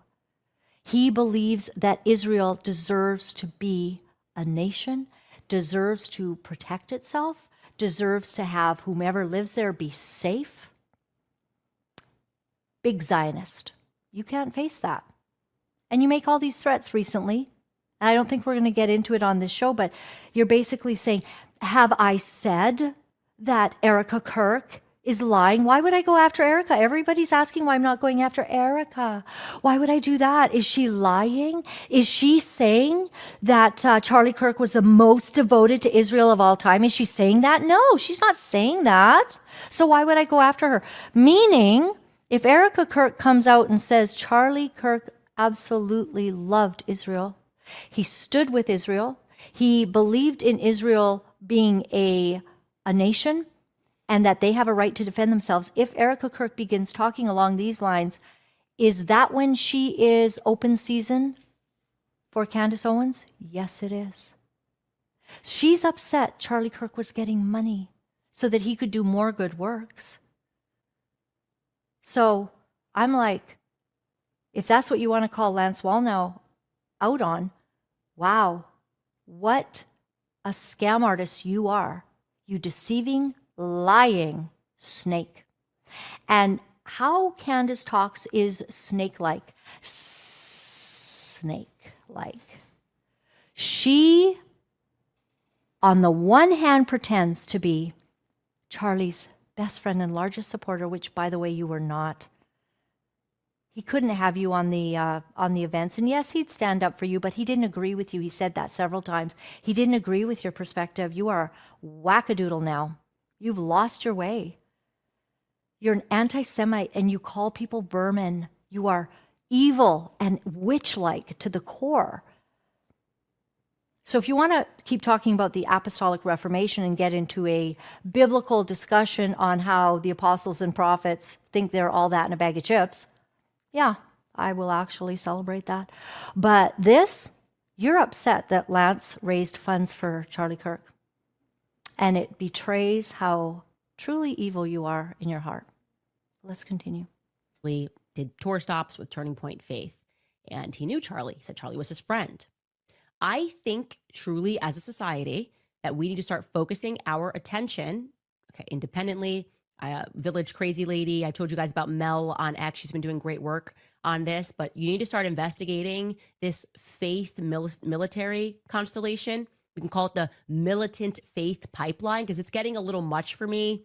He believes that Israel deserves to be a nation, deserves to protect itself, deserves to have whomever lives there be safe. Big Zionist. You can't face that. And you make all these threats recently. And I don't think we're going to get into it on this show, but you're basically saying, have I said that Erica Kirk is lying? Why would I go after Erica? Everybody's asking why I'm not going after Erica. Why would I do that? Is she lying? Is she saying that Charlie Kirk was the most devoted to Israel of all time? Is she saying that? No, she's not saying that. So why would I go after her? Meaning, if Erica Kirk comes out and says Charlie Kirk absolutely loved Israel, he stood with Israel, he believed in Israel being a nation and that they have a right to defend themselves. If Erica Kirk begins talking along these lines, is that when she is open season for Candace Owens? Yes, it is. She's upset Charlie Kirk was getting money so that he could do more good works. So I'm like, if that's what you want to call Lance Wallnau out on, wow, what a scam artist you are. You deceiving, lying snake. And how Candace talks is snake-like. Snake-like. She, on the one hand, pretends to be Charlie's best friend and largest supporter, which, by the way, you were not. He couldn't have you on the events. And yes, he'd stand up for you, but he didn't agree with you. He said that several times. He didn't agree with your perspective. You are wackadoodle now. You've lost your way. You're an anti-Semite and you call people vermin. You are evil and witch-like to the core. So if you want to keep talking about the Apostolic Reformation and get into a biblical discussion on how the apostles and prophets think they're all that in a bag of chips, yeah, I will actually celebrate that. But this, you're upset that Lance raised funds for Charlie Kirk. And it betrays how truly evil you are in your heart. Let's continue. Lee did tour stops with Turning Point Faith, and he knew Charlie. He said Charlie was his friend. I think truly as a society that we need to start focusing our attention, independently. Village Crazy Lady, I told you guys about Mel on X. She's been doing great work on this, but you need to start investigating this faith military constellation. We can call it the militant faith pipeline because it's getting a little much for me.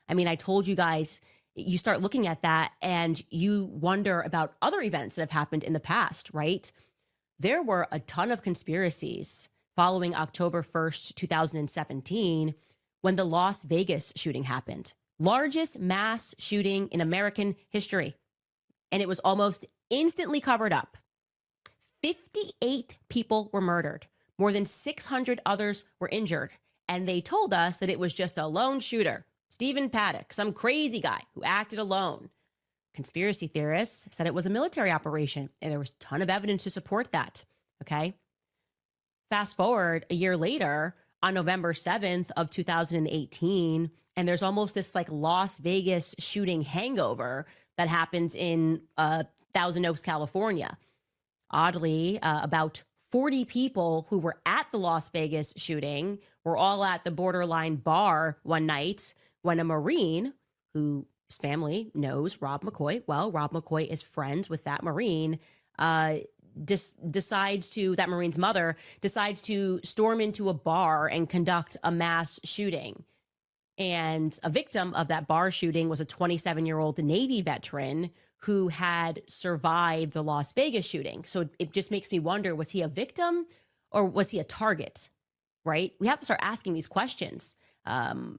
I mean, I told you guys, you start looking at that and you wonder about other events that have happened in the past, right? There were a ton of conspiracies following October 1st, 2017, when the Las Vegas shooting happened. Largest mass shooting in American history. And it was almost instantly covered up. 58 people were murdered. More than 600 others were injured. And they told us that it was just a lone shooter, Stephen Paddock, some crazy guy who acted alone. Conspiracy theorists said it was a military operation, and there was a ton of evidence to support that, okay? Fast forward a year later, on November 7th of 2018, and there's almost this like Las Vegas shooting hangover that happens in Thousand Oaks, California. Oddly, about 40 people who were at the Las Vegas shooting were all at the Borderline bar one night when a Marine, whose family knows Rob McCoy, well, Rob McCoy is friends with that Marine, that Marine's mother decides to storm into a bar and conduct a mass shooting. And a victim of that bar shooting was a 27-year-old Navy veteran who had survived the Las Vegas shooting. So it just makes me wonder, was he a victim or was he a target, right? We have to start asking these questions.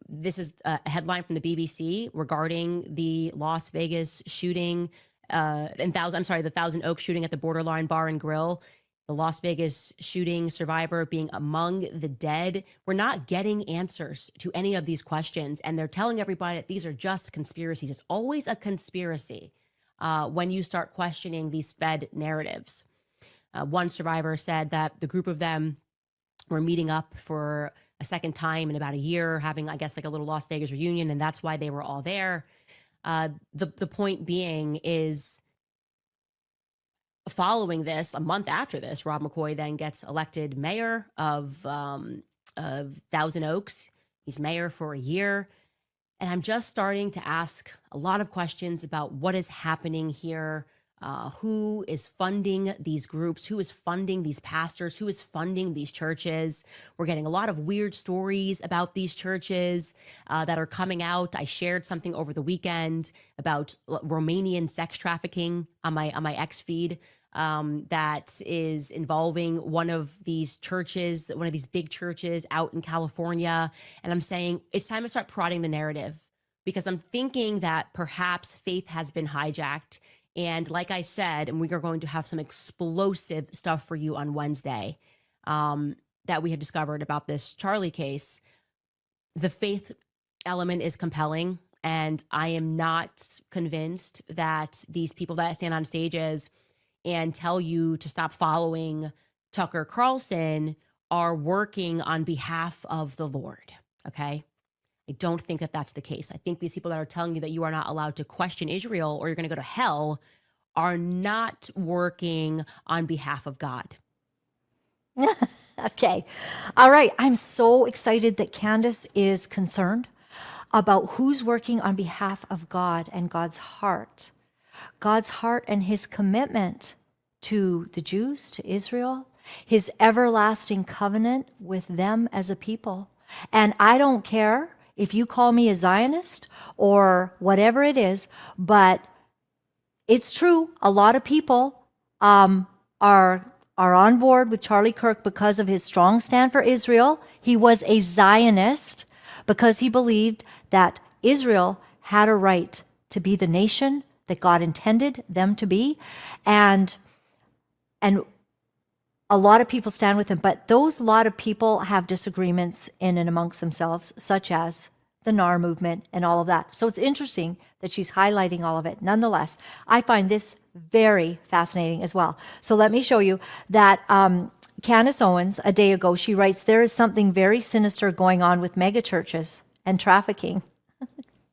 This is a headline from the BBC regarding the Las Vegas shooting, the Thousand Oaks shooting at the Borderline Bar and Grill. The Las Vegas shooting survivor being among the dead. We're not getting answers to any of these questions, and they're telling everybody that these are just conspiracies. It's always a conspiracy when you start questioning these fed narratives. One survivor said that the group of them were meeting up for a second time in about a year, having, I guess, like a little Las Vegas reunion, and that's why they were all there. The point being is, following this, a month after this, Rob McCoy then gets elected mayor of Thousand Oaks. He's mayor for a year. And I'm just starting to ask a lot of questions about what is happening here. Who is funding these groups? Who is funding these pastors? Who is funding these churches? We're getting a lot of weird stories about these churches that are coming out. I shared something over the weekend about Romanian sex trafficking on my X feed that is involving one of these churches, one of these big churches out in California. And I'm saying it's time to start prodding the narrative, because I'm thinking that perhaps faith has been hijacked. And like I said, and we are going to have some explosive stuff for you on Wednesday that we have discovered about this Charlie case. The faith element is compelling, and I am not convinced that these people that stand on stages and tell you to stop following Tucker Carlson are working on behalf of the Lord, okay? I don't think that that's the case. I think these people that are telling you that you are not allowed to question Israel or you're going to go to hell are not working on behalf of God. Okay. All right. I'm so excited that Candace is concerned about who's working on behalf of God and God's heart. God's heart and his commitment to the Jews, to Israel, his everlasting covenant with them as a people. And I don't care if you call me a Zionist or whatever it is, but it's true. A lot of people are on board with Charlie Kirk because of his strong stand for Israel. He was a Zionist because he believed that Israel had a right to be the nation that God intended them to be. And a lot of people stand with him, but those lot of people have disagreements in and amongst themselves, such as the NAR movement and all of that. So it's interesting that she's highlighting all of it. Nonetheless, I find this very fascinating as well. So let me show you that Candace Owens, a day ago, she writes, there is something very sinister going on with megachurches and trafficking.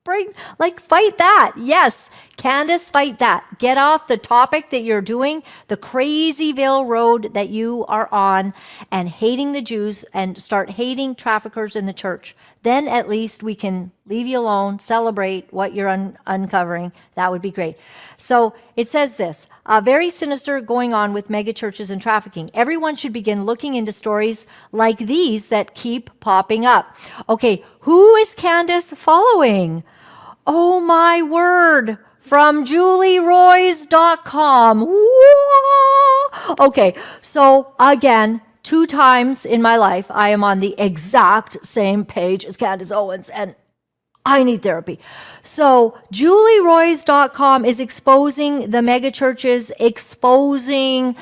Fight that. Yes, Candace, fight that. Get off the topic that you're doing, the Crazyville road that you are on, and hating the Jews, and start hating traffickers in the church. Then at least we can leave you alone, celebrate what you're uncovering. That would be great. So it says this, very sinister going on with megachurches and trafficking. Everyone should begin looking into stories like these that keep popping up. Okay, who is Candace following? Oh my word, from julieroys.com. Whoa! Okay, so again, 2 times in my life, I am on the exact same page as Candace Owens, and I need therapy. So julieroys.com is exposing the megachurches, exposing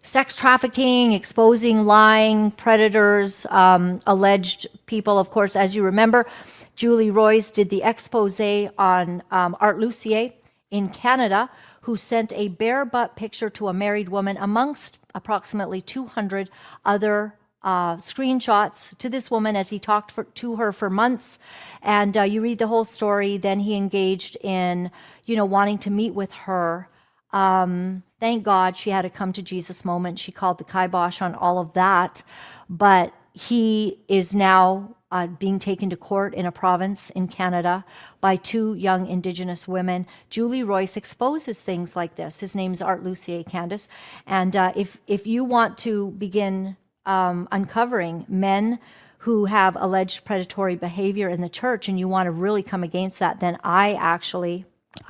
sex trafficking, exposing lying predators, alleged people. Of course, as you remember, Julie Roys did the expose on Art Lucier in Canada, who sent a bare butt picture to a married woman amongst approximately 200 other screenshots to this woman as he talked to her for months. And you read the whole story. Then he engaged in, wanting to meet with her. Thank God she had a come to Jesus moment. She called the kibosh on all of that. But he is now being taken to court in a province in Canada by 2 young Indigenous women. Julie Royce exposes things like this. His name's Art Lucier, Candace. And if you want to begin uncovering men who have alleged predatory behavior in the church and you want to really come against that, then I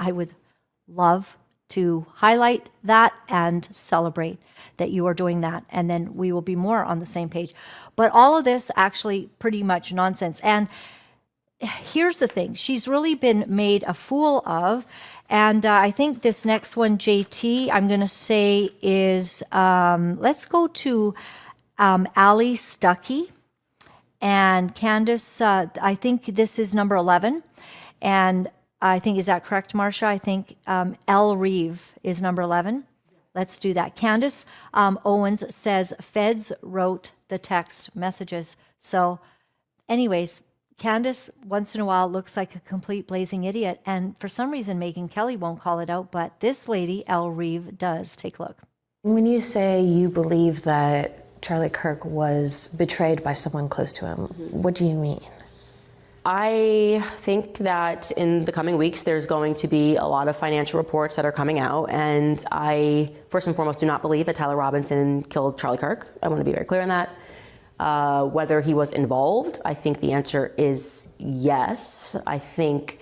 would love to highlight that and celebrate that you are doing that. And then we will be more on the same page. But all of this actually pretty much nonsense. And here's the thing. She's really been made a fool of. And I think this next one, JT, I'm going to say is, let's go to Ali Stuckey. And Candace, I think this is number 11. And I think, is that correct, Marcia? I think El Reeve is number 11. Let's do that. Candace Owens says feds wrote the text messages. So anyways, Candace once in a while looks like a complete blazing idiot. And for some reason, Megan Kelly won't call it out, but this lady, El Reeve, does. Take a look. When you say you believe that Charlie Kirk was betrayed by someone close to him, what do you mean? I think that in the coming weeks, there's going to be a lot of financial reports that are coming out. And I, first and foremost, do not believe that Tyler Robinson killed Charlie Kirk. I want to be very clear on that. Whether he was involved, I think the answer is yes. I think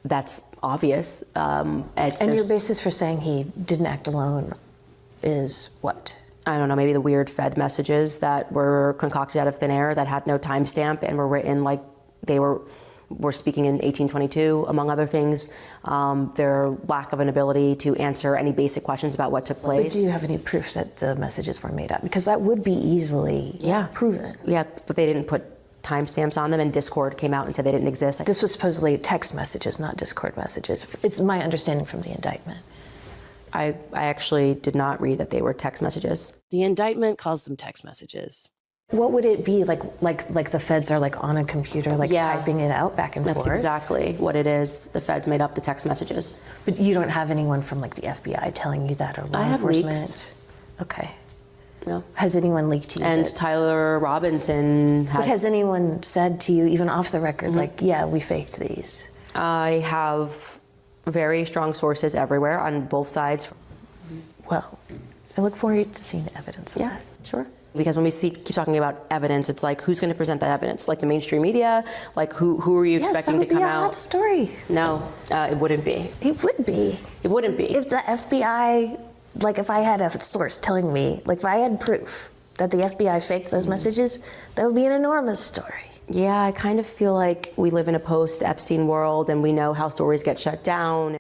that's obvious. And your basis for saying he didn't act alone is what? I don't know, maybe the weird Fed messages that were concocted out of thin air that had no timestamp and were written like they were speaking in 1822, among other things. Their lack of an ability to answer any basic questions about what took place. But do you have any proof that the messages were made up? Because that would be easily proven. Yeah, but they didn't put timestamps on them, and Discord came out and said they didn't exist. This was supposedly text messages, not Discord messages. It's my understanding from the indictment. I actually did not read that they were text messages. The indictment calls them text messages. What would it be like the feds are like on a computer, typing it out back and forth? That's exactly what it is. The feds made up the text messages. But you don't have anyone from like the FBI telling you that or law enforcement? Leaks. Okay. No. Has anyone leaked to you? And that? Tyler Robinson But has anyone said to you, even off the record, like, yeah, we faked these? I have very strong sources everywhere on both sides. Well, I look forward to seeing the evidence of that. Sure. Because when we keep talking about evidence, it's like, who's going to present that evidence? Like the mainstream media? Like who are you expecting to come Yes, that would be a out? hot story. No, it wouldn't be. It would be. It wouldn't be. If the FBI, like if I had a source telling me, like if I had proof that the FBI faked those messages, that would be an enormous story. Yeah, I kind of feel like we live in a post-Epstein world and we know how stories get shut down.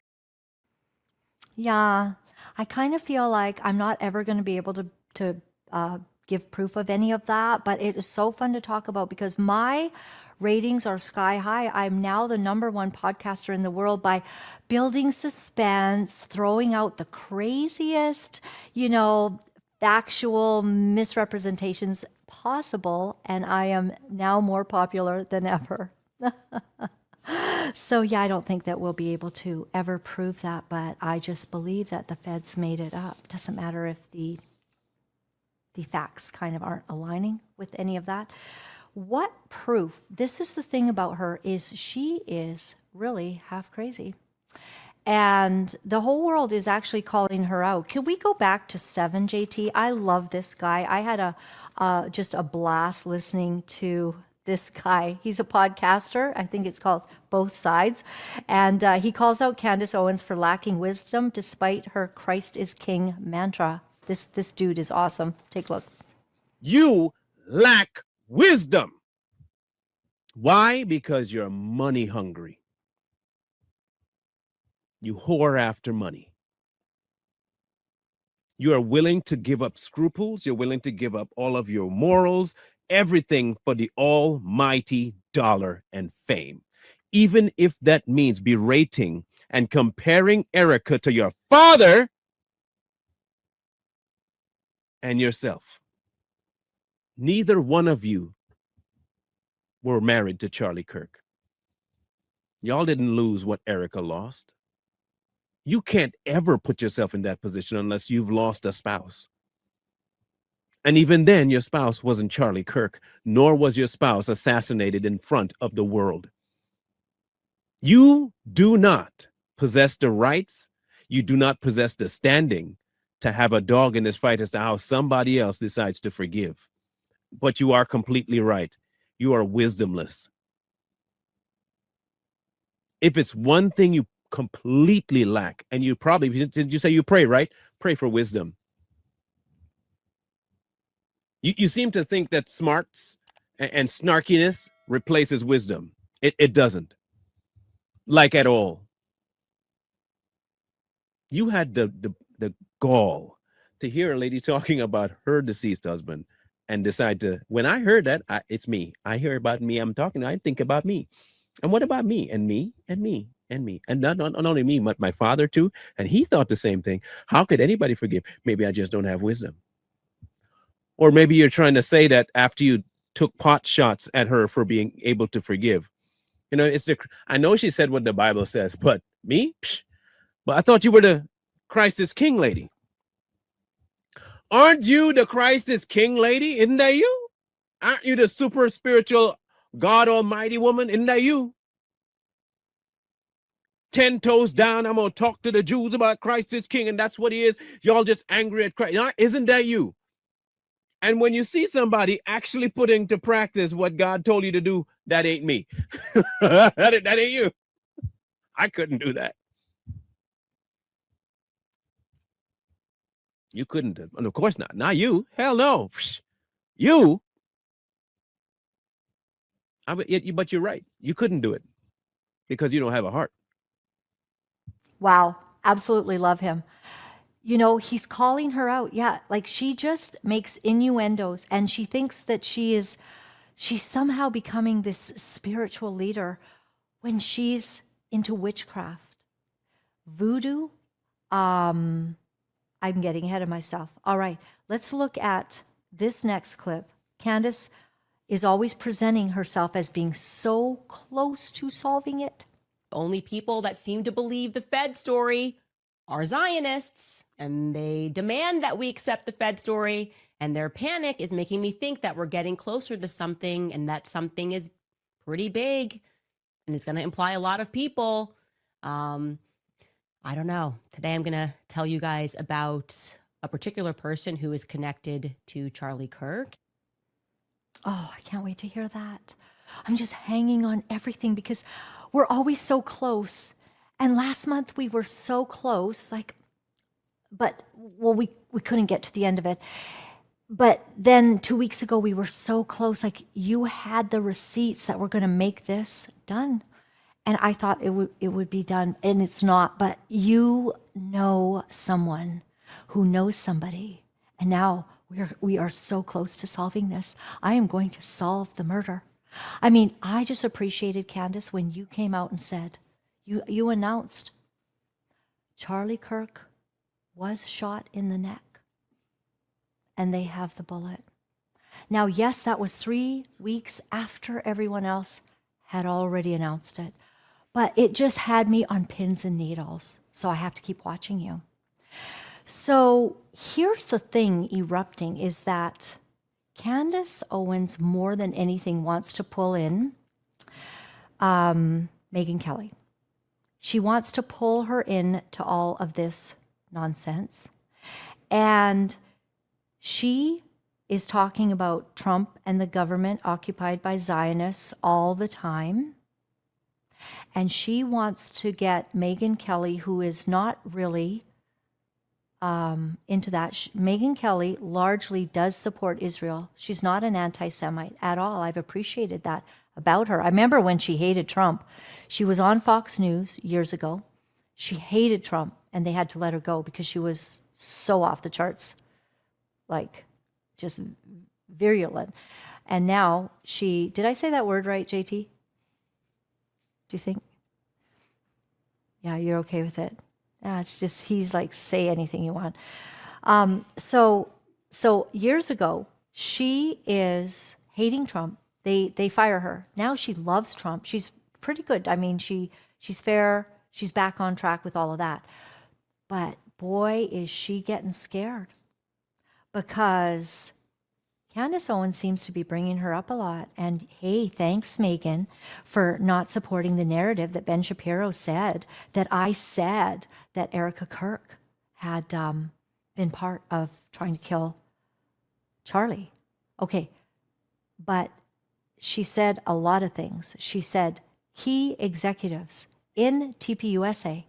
Yeah, I kind of feel like I'm not ever going to be able to give proof of any of that, but it is so fun to talk about because my ratings are sky high. I'm now the #1 podcaster in the world by building suspense, throwing out the craziest, factual misrepresentations possible, and I am now more popular than ever. So yeah, I don't think that we'll be able to ever prove that, but I just believe that the feds made it up. Doesn't matter if the facts kind of aren't aligning with any of that. What proof? This is the thing about her, is she is really half crazy. And the whole world is actually calling her out. Can we go back to 7, JT? I love this guy. I had just a blast listening to this guy. He's a podcaster. I think it's called Both Sides. And he calls out Candace Owens for lacking wisdom despite her Christ is King mantra. This dude is awesome. Take a look. You lack wisdom. Why? Because you're money hungry. You whore after money. You are willing to give up scruples. You're willing to give up all of your morals, everything for the almighty dollar and fame. Even if that means berating and comparing Erica to your father and yourself. Neither one of you were married to Charlie Kirk. Y'all didn't lose what Erica lost. You can't ever put yourself in that position unless you've lost a spouse. And even then, your spouse wasn't Charlie Kirk, nor was your spouse assassinated in front of the world. You do not possess the rights. You do not possess the standing to have a dog in this fight as to how somebody else decides to forgive. But you are completely right. You are wisdomless. If it's one thing you completely lack, and you probably, did you say you pray, right? Pray for wisdom. You seem to think that smarts and snarkiness replaces wisdom. It doesn't. Like at all. You had the gall to hear a lady talking about her deceased husband and decide to, when I heard that, it's me. I hear about me, I'm talking, I think about me. And what about me and me and me and me? And not only me, but my father too. And he thought the same thing. How could anybody forgive? Maybe I just don't have wisdom. Or maybe you're trying to say that after you took pot shots at her for being able to forgive. I know she said what the Bible says, but me? Psh, but I thought you were the Christ is King lady. Aren't you the Christ is King lady? Isn't that you? Aren't you the super spiritual God Almighty woman? Isn't that you? 10 toes down, I'm going to talk to the Jews about Christ is King, and that's what he is. Y'all just angry at Christ. Isn't that you? And when you see somebody actually putting to practice what God told you to do, that ain't me. that ain't you. I couldn't do that. You couldn't. And of course not. Not you. Hell no. You. But you're right. You couldn't do it because you don't have a heart. Wow. Absolutely love him. He's calling her out. Yeah. Like she just makes innuendos and she thinks that she's somehow becoming this spiritual leader when she's into witchcraft. Voodoo. I'm getting ahead of myself. All right, let's look at this next clip. Candace is always presenting herself as being so close to solving it. Only people that seem to believe the Fed story are Zionists, and they demand that we accept the Fed story, and their panic is making me think that we're getting closer to something, and that something is pretty big, and it's going to imply a lot of people. I don't know. Today I'm going to tell you guys about a particular person who is connected to Charlie Kirk. Oh, I can't wait to hear that. I'm just hanging on everything because we're always so close. And last month we were so close, we couldn't get to the end of it. But then 2 weeks ago we were so close, like you had the receipts that were going to make this done. And I thought it would be done, and it's not. But you know someone who knows somebody, and now we are so close to solving this. I am going to solve the murder. I mean, I just appreciated, Candace, when you came out and said, you announced Charlie Kirk was shot in the neck, and they have the bullet. Now, yes, that was 3 weeks after everyone else had already announced it. But it just had me on pins and needles, so I have to keep watching you. So here's the thing erupting is that Candace Owens, more than anything, wants to pull in Megyn Kelly. She wants to pull her in to all of this nonsense. And she is talking about Trump and the government occupied by Zionists all the time. And she wants to get Megyn Kelly, who is not really into that. Megyn Kelly largely does support Israel. She's not an anti-Semite at all. I've appreciated that about her. I remember when she hated Trump. She was on Fox News years ago. She hated Trump, and they had to let her go because she was so off the charts, like just virulent. And now did I say that word right, JT? Do you think? Yeah, you're okay with it. Yeah, it's just, he's like, say anything you want. So years ago, she is hating Trump. They fire her. Now she loves Trump. She's pretty good. I mean, she's fair. She's back on track with all of that. But boy, is she getting scared because Candace Owens seems to be bringing her up a lot. And hey, thanks, Megyn, for not supporting the narrative that Ben Shapiro said, that I said that Erica Kirk had been part of trying to kill Charlie. Okay, but she said a lot of things. She said key executives in TPUSA,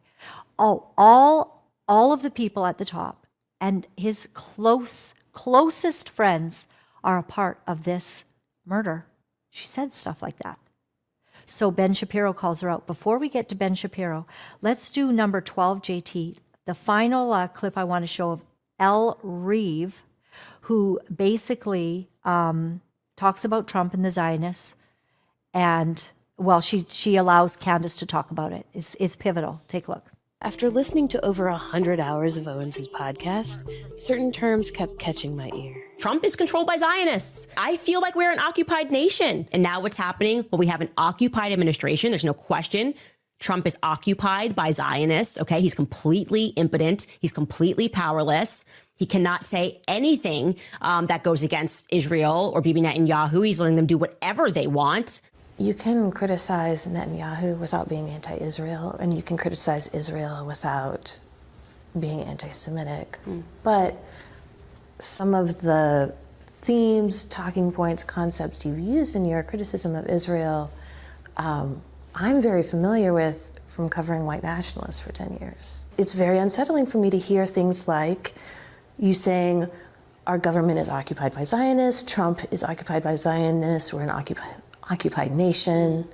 all of the people at the top and his closest friends are a part of this murder. She said stuff like that. So Ben Shapiro calls her out. Before we get to Ben Shapiro, let's do number 12, JT. The final clip I want to show of Elle Reeve, who basically talks about Trump and the Zionists. And, well, she allows Candace to talk about it. It's pivotal. Take a look. After listening to over 100 hours of Owens' podcast, certain terms kept catching my ear. Trump is controlled by Zionists. I feel like we're an occupied nation. And now what's happening? Well, we have an occupied administration. There's no question. Trump is occupied by Zionists. Okay, he's completely impotent. He's completely powerless. He cannot say anything that goes against Israel or Bibi Netanyahu. He's letting them do whatever they want. You can criticize Netanyahu without being anti-Israel, and you can criticize Israel without being anti-Semitic. But some of the themes, talking points, concepts you've used in your criticism of Israel, I'm very familiar with from covering white nationalists for 10 years. It's very unsettling for me to hear things like you saying our government is occupied by Zionists, Trump is occupied by Zionists, we're an occupied nation,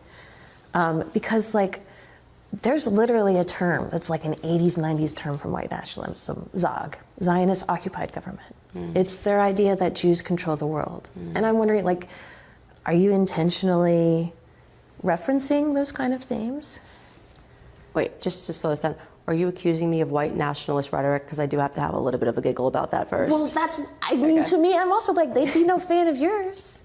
because like there's literally a term that's like an 80s, 90s term from white nationalism, ZOG, Zionist occupied government. It's their idea that Jews control the world. And I'm wondering, like, are you intentionally referencing those kind of themes? Wait, just to slow this down. Are you accusing me of white nationalist rhetoric? Because I do have to have a little bit of a giggle about that first. Well, I mean, to me, I'm also like, they'd be no fan of yours.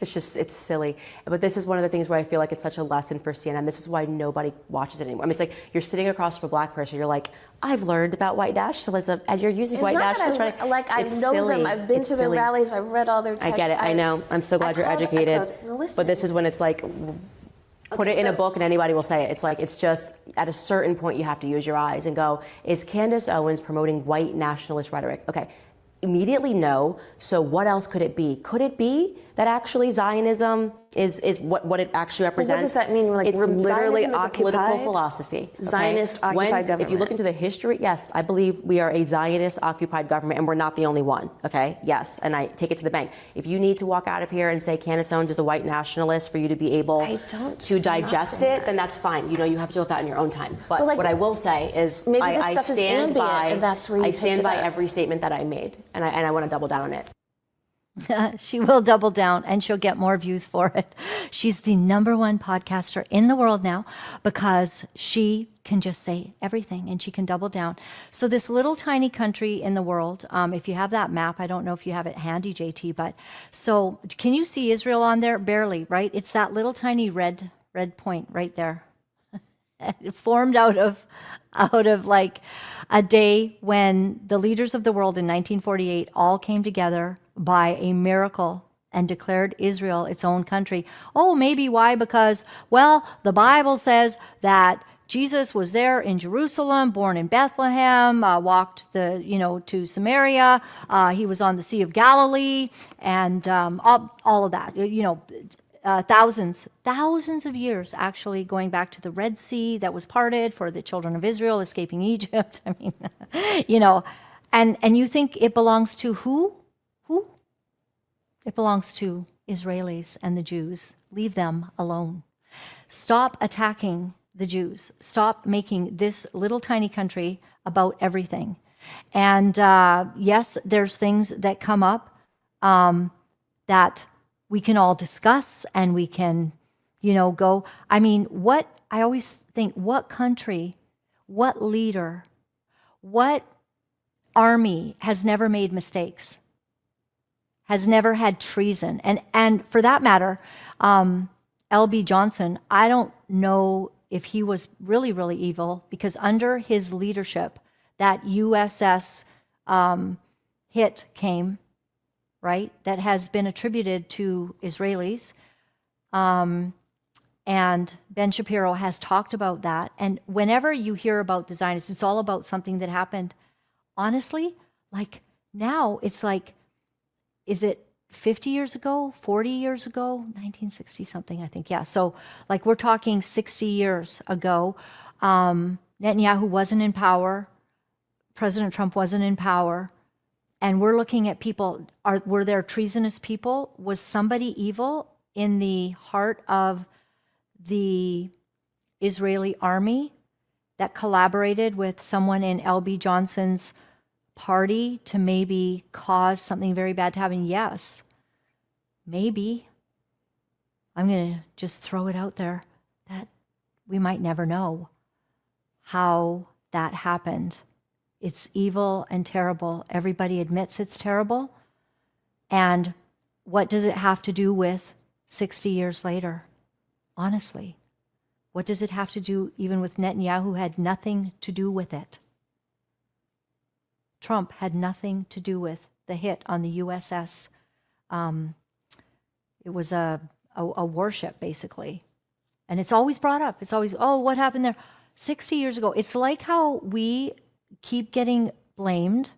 It's silly. But this is one of the things where I feel like it's such a lesson for CNN. This is why nobody watches it anymore. I mean, it's like you're sitting across from a black person, you're like, I've learned about white nationalism, and you're using white nationalist rhetoric. I know them. I've been to their rallies. I've read all their texts. I get it. I know. I'm so glad you're educated. But this is when it's like, put it in a book and anybody will say it. It's like, it's just at a certain point you have to use your eyes and go, is Candace Owens promoting white nationalist rhetoric? Okay. Immediately no. So what else could it be? Could it be that actually Zionism is what it actually represents? What does that mean? Like, we're literally Zionism is a political occupied? philosophy. Okay? Zionist occupied government. If you look into the history, yes, I believe we are a Zionist occupied government, and we're not the only one. Okay, yes, and I take it to the bank. If you need to walk out of here and say Candace Owens is a white nationalist for you to be able to digest it, then that's fine. You know, you have to deal with that in your own time. But like, what I will say is, I stand by. I stand by every statement that I made, and I want to double down on it. She will double down and she'll get more views for it. She's the #1 podcaster in the world now because she can just say everything and she can double down. So this little tiny country in the world, if you have that map, I don't know if you have it handy, JT, but so can you see Israel on there? Barely, right? It's that little tiny red point right there. It formed out of like a day when the leaders of the world in 1948 all came together by a miracle and declared Israel its own country. Oh, maybe why? Because, well, the Bible says that Jesus was there in Jerusalem, born in Bethlehem, walked to Samaria. He was on the Sea of Galilee, and all of that. Thousands of years, actually, going back to the Red Sea that was parted for the children of Israel escaping Egypt. I mean, and you think it belongs to who? Who? It belongs to Israelis and the Jews. Leave them alone. Stop attacking the Jews. Stop making this little tiny country about everything. And yes, there's things that come up that we can all discuss and we can, go. I mean, I always think, what country, what leader, what army has never made mistakes, has never had treason? And for that matter, L.B. Johnson, I don't know if he was really, really evil, because under his leadership, that USS hit came, right, that has been attributed to Israelis. And Ben Shapiro has talked about that. And whenever you hear about the Zionists, it's all about something that happened. Honestly, like now, it's like, is it 50 years ago, 40 years ago, 1960 something, I think. Yeah. So like we're talking 60 years ago. Netanyahu wasn't in power. President Trump wasn't in power. And we're looking at people, were there treasonous people? Was somebody evil in the heart of the Israeli army that collaborated with someone in L.B. Johnson's party to maybe cause something very bad to happen? Yes, maybe. I'm going to just throw it out there that we might never know how that happened. It's evil and terrible. Everybody admits it's terrible. And what does it have to do with 60 years later? Honestly, what does it have to do even with Netanyahu, who had nothing to do with it? Trump had nothing to do with the hit on the USS. It was a warship, basically. And it's always brought up. It's always, oh, what happened there? 60 years ago. It's like how we keep getting blamed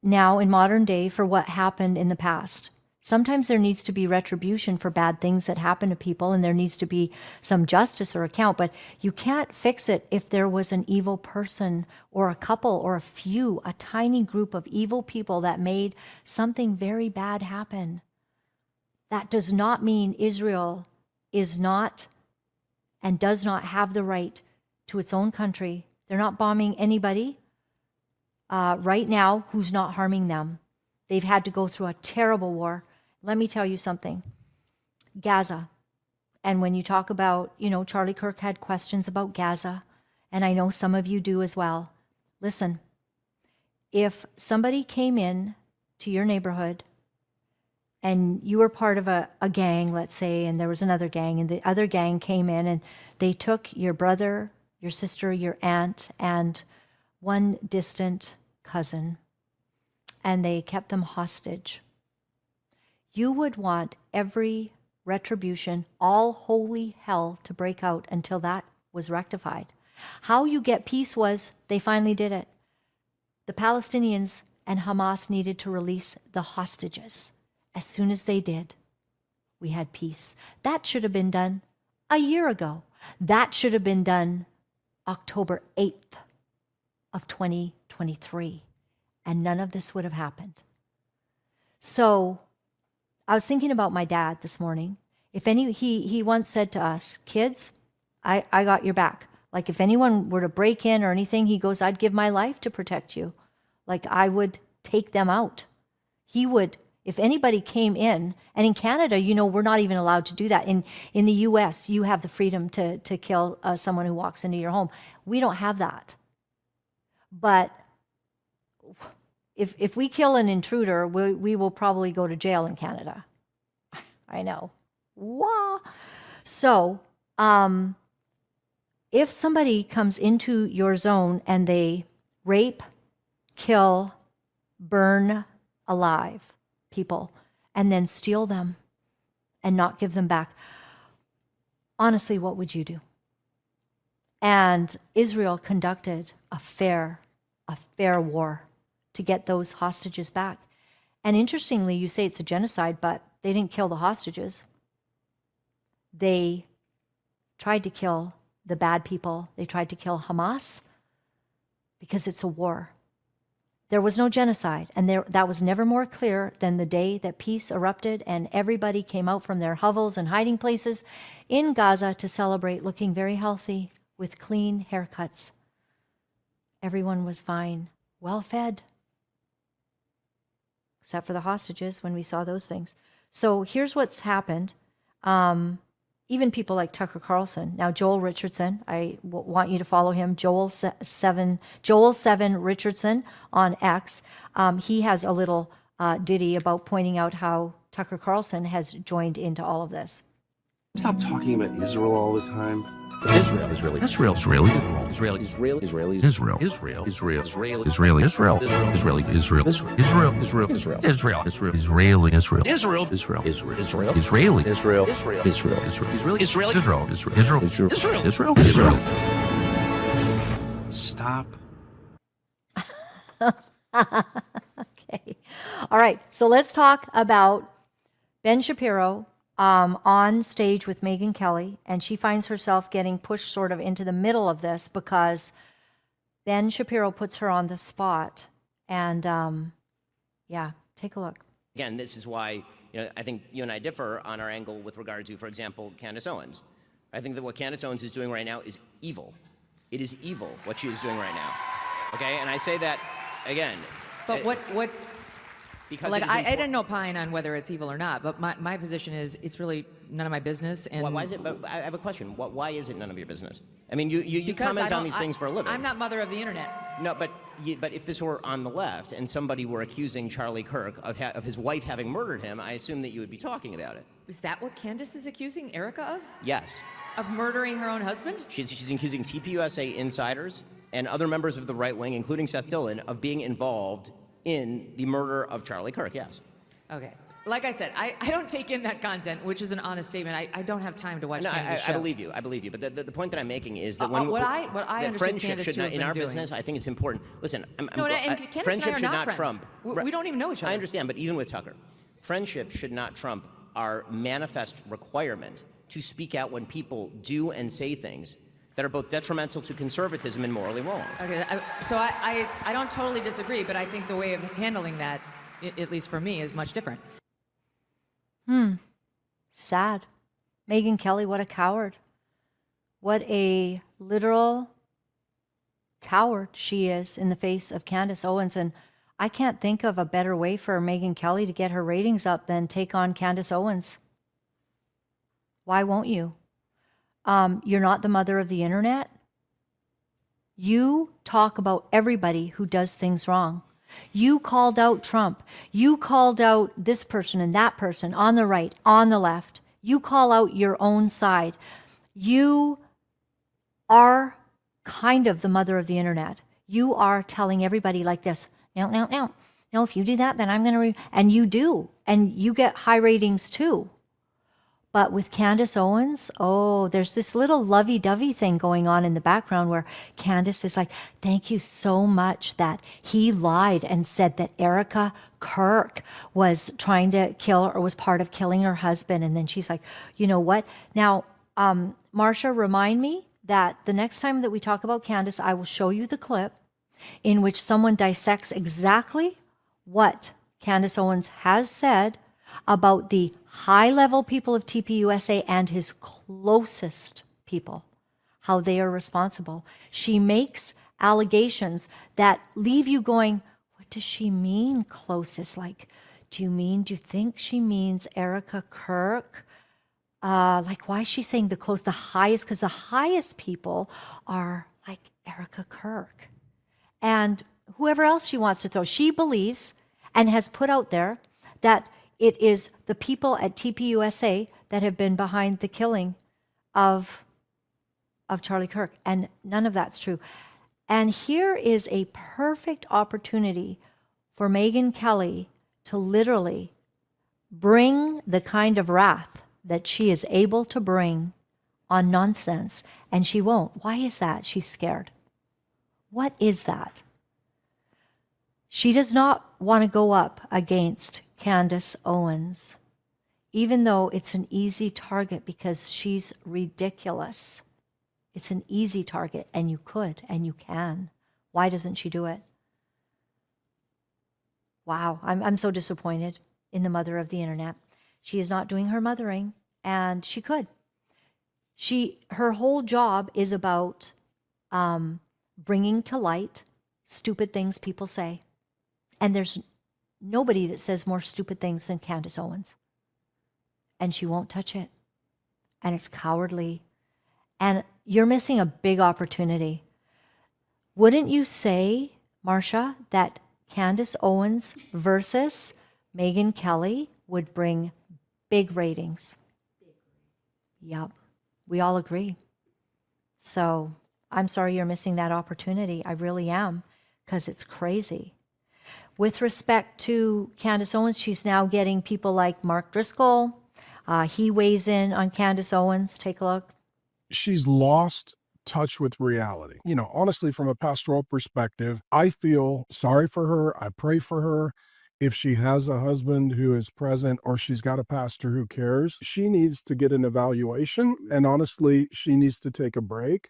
now in modern day for what happened in the past. Sometimes there needs to be retribution for bad things that happen to people, and there needs to be some justice or account, but you can't fix it if there was an evil person or a couple or a few, a tiny group of evil people that made something very bad happen. That does not mean Israel is not and does not have the right to its own country. They're not bombing anybody right now who's not harming them. They've had to go through a terrible war. Let me tell you something. Gaza. And when you talk about, Charlie Kirk had questions about Gaza, and I know some of you do as well. Listen, if somebody came in to your neighborhood and you were part of a gang, let's say, and there was another gang, and the other gang came in and they took your brother, your sister, your aunt, and one distant cousin, and they kept them hostage. You would want every retribution, all holy hell to break out until that was rectified. How you get peace was they finally did it. The Palestinians and Hamas needed to release the hostages. As soon as they did, we had peace. That should have been done a year ago. That should have been done October 8th of 2023. And none of this would have happened. So I was thinking about my dad this morning. He once said to us, kids, I got your back. Like if anyone were to break in or anything, he goes, I'd give my life to protect you. Like I would take them out. He would, if anybody came in, and in Canada, you know, we're not even allowed to do that. In the US, you have the freedom to kill someone who walks into your home. We don't have that. But if we kill an intruder, we will probably go to jail in Canada. I know. Wah. So, if somebody comes into your zone and they rape, kill, burn alive people, and then steal them and not give them back, honestly, what would you do? And Israel conducted a fair war to get those hostages back. And interestingly, you say it's a genocide, but they didn't kill the hostages. They tried to kill the bad people. They tried to kill Hamas because it's a war. There was no genocide, and that was never more clear than the day that peace erupted and everybody came out from their hovels and hiding places in Gaza to celebrate, looking very healthy with clean haircuts. Everyone was fine, well fed, except for the hostages when we saw those things. So here's what's happened. Even people like Tucker Carlson. Now, Joel Richardson, I want you to follow him, Joel7 Richardson on X. He has a little ditty about pointing out how Tucker Carlson has joined into all of this. Stop talking about Israel all the time. Israel, Israeli, Israel, Israeli, Israel, Israel, Israeli, Israel, Israel, Israel, Israel, Israeli, Israel, Israeli, Israel, Israel, Israel, Israel, Israel, Israel, Israeli, Israel, Israel, Israel, Israel, Israeli, Israel, Israel, Israel, Israel, Israel, Israel, Israel, Israel, Israel. Stop. Okay. All right. So let's talk about Ben Shapiro on stage with Megyn Kelly, and she finds herself getting pushed sort of into the middle of this because Ben Shapiro puts her on the spot. And yeah, take a look. Again, this is why I think you and I differ on our angle with regard to, for example, Candace Owens. I think that what Candace Owens is doing right now is evil. It is evil what she is doing right now. Okay, and I say that again. But what? Because like I didn't opine on whether it's evil or not, but my position is it's really none of my business. And why is it? But I have a question. Why is it none of your business? I mean, you comment on these things for a living. I'm not mother of the internet. No, but if this were on the left and somebody were accusing Charlie Kirk of his wife having murdered him, I assume that you would be talking about it. Is that what Candace is accusing Erica of? Yes. Of murdering her own husband? She's accusing TPUSA insiders and other members of the right wing, including Seth Dillon, of being involved in the murder of Charlie Kirk. Yes. Okay. Like I said, I don't take in that content, which is an honest statement. I don't have time to watch Candace's show. I believe you. I believe you. But the point that I'm making is that what I understand friendship Candace should not, in our business, I think it's important. Listen, friendship should not trump. We don't even know each other. I understand, but even with Tucker, friendship should not trump our manifest requirement to speak out when people do and say things that are both detrimental to conservatism and morally wrong. Okay, so I don't totally disagree, but I think the way of handling that, at least for me, is much different. Sad. Megyn Kelly, what a coward. What a literal coward she is in the face of Candace Owens. And I can't think of a better way for Megyn Kelly to get her ratings up than take on Candace Owens. Why won't you? You're not the mother of the internet. You talk about everybody who does things wrong. You called out Trump. You called out this person and that person on the right, on the left. You call out your own side. You are kind of the mother of the internet. You are telling everybody like this, no, no, no. No, if you do that, then I'm going to, and you do. And you get high ratings too. But with Candace Owens, oh, there's this little lovey-dovey thing going on in the background where Candace is like, thank you so much that he lied and said that Erica Kirk was trying to kill or was part of killing her husband. And then she's like, you know what? Now, Marcia, remind me that the next time that we talk about Candace, I will show you the clip in which someone dissects exactly what Candace Owens has said about the high-level people of TPUSA and his closest people, how they are responsible. She makes allegations that leave you going, what does she mean, closest? Like, do you think she means Erica Kirk? Like, why is she saying the highest? Because the highest people are like Erica Kirk. And whoever else she wants to throw. She believes and has put out there that it is the people at TPUSA that have been behind the killing of Charlie Kirk. And none of that's true. And here is a perfect opportunity for Megyn Kelly to literally bring the kind of wrath that she is able to bring on nonsense. And she won't. Why is that? She's scared. What is that? She does not want to go up against Candace Owens, even though it's an easy target because she's ridiculous. It's an easy target, and you could, and you can. Why doesn't she do it? Wow, I'm so disappointed in the mother of the internet. She is not doing her mothering, and she could. Her whole job is about bringing to light stupid things people say. And there's nobody that says more stupid things than Candace Owens. And she won't touch it. And it's cowardly. And you're missing a big opportunity. Wouldn't you say, Marcia, that Candace Owens versus Megyn Kelly would bring big ratings? Yep. We all agree. So I'm sorry you're missing that opportunity. I really am, because it's crazy. With respect to Candace Owens, she's now getting people like Mark Driscoll. He weighs in on Candace Owens. Take a look. She's lost touch with reality. You know, honestly, from a pastoral perspective, I feel sorry for her. I pray for her. If she has a husband who is present or she's got a pastor who cares, she needs to get an evaluation. And honestly, she needs to take a break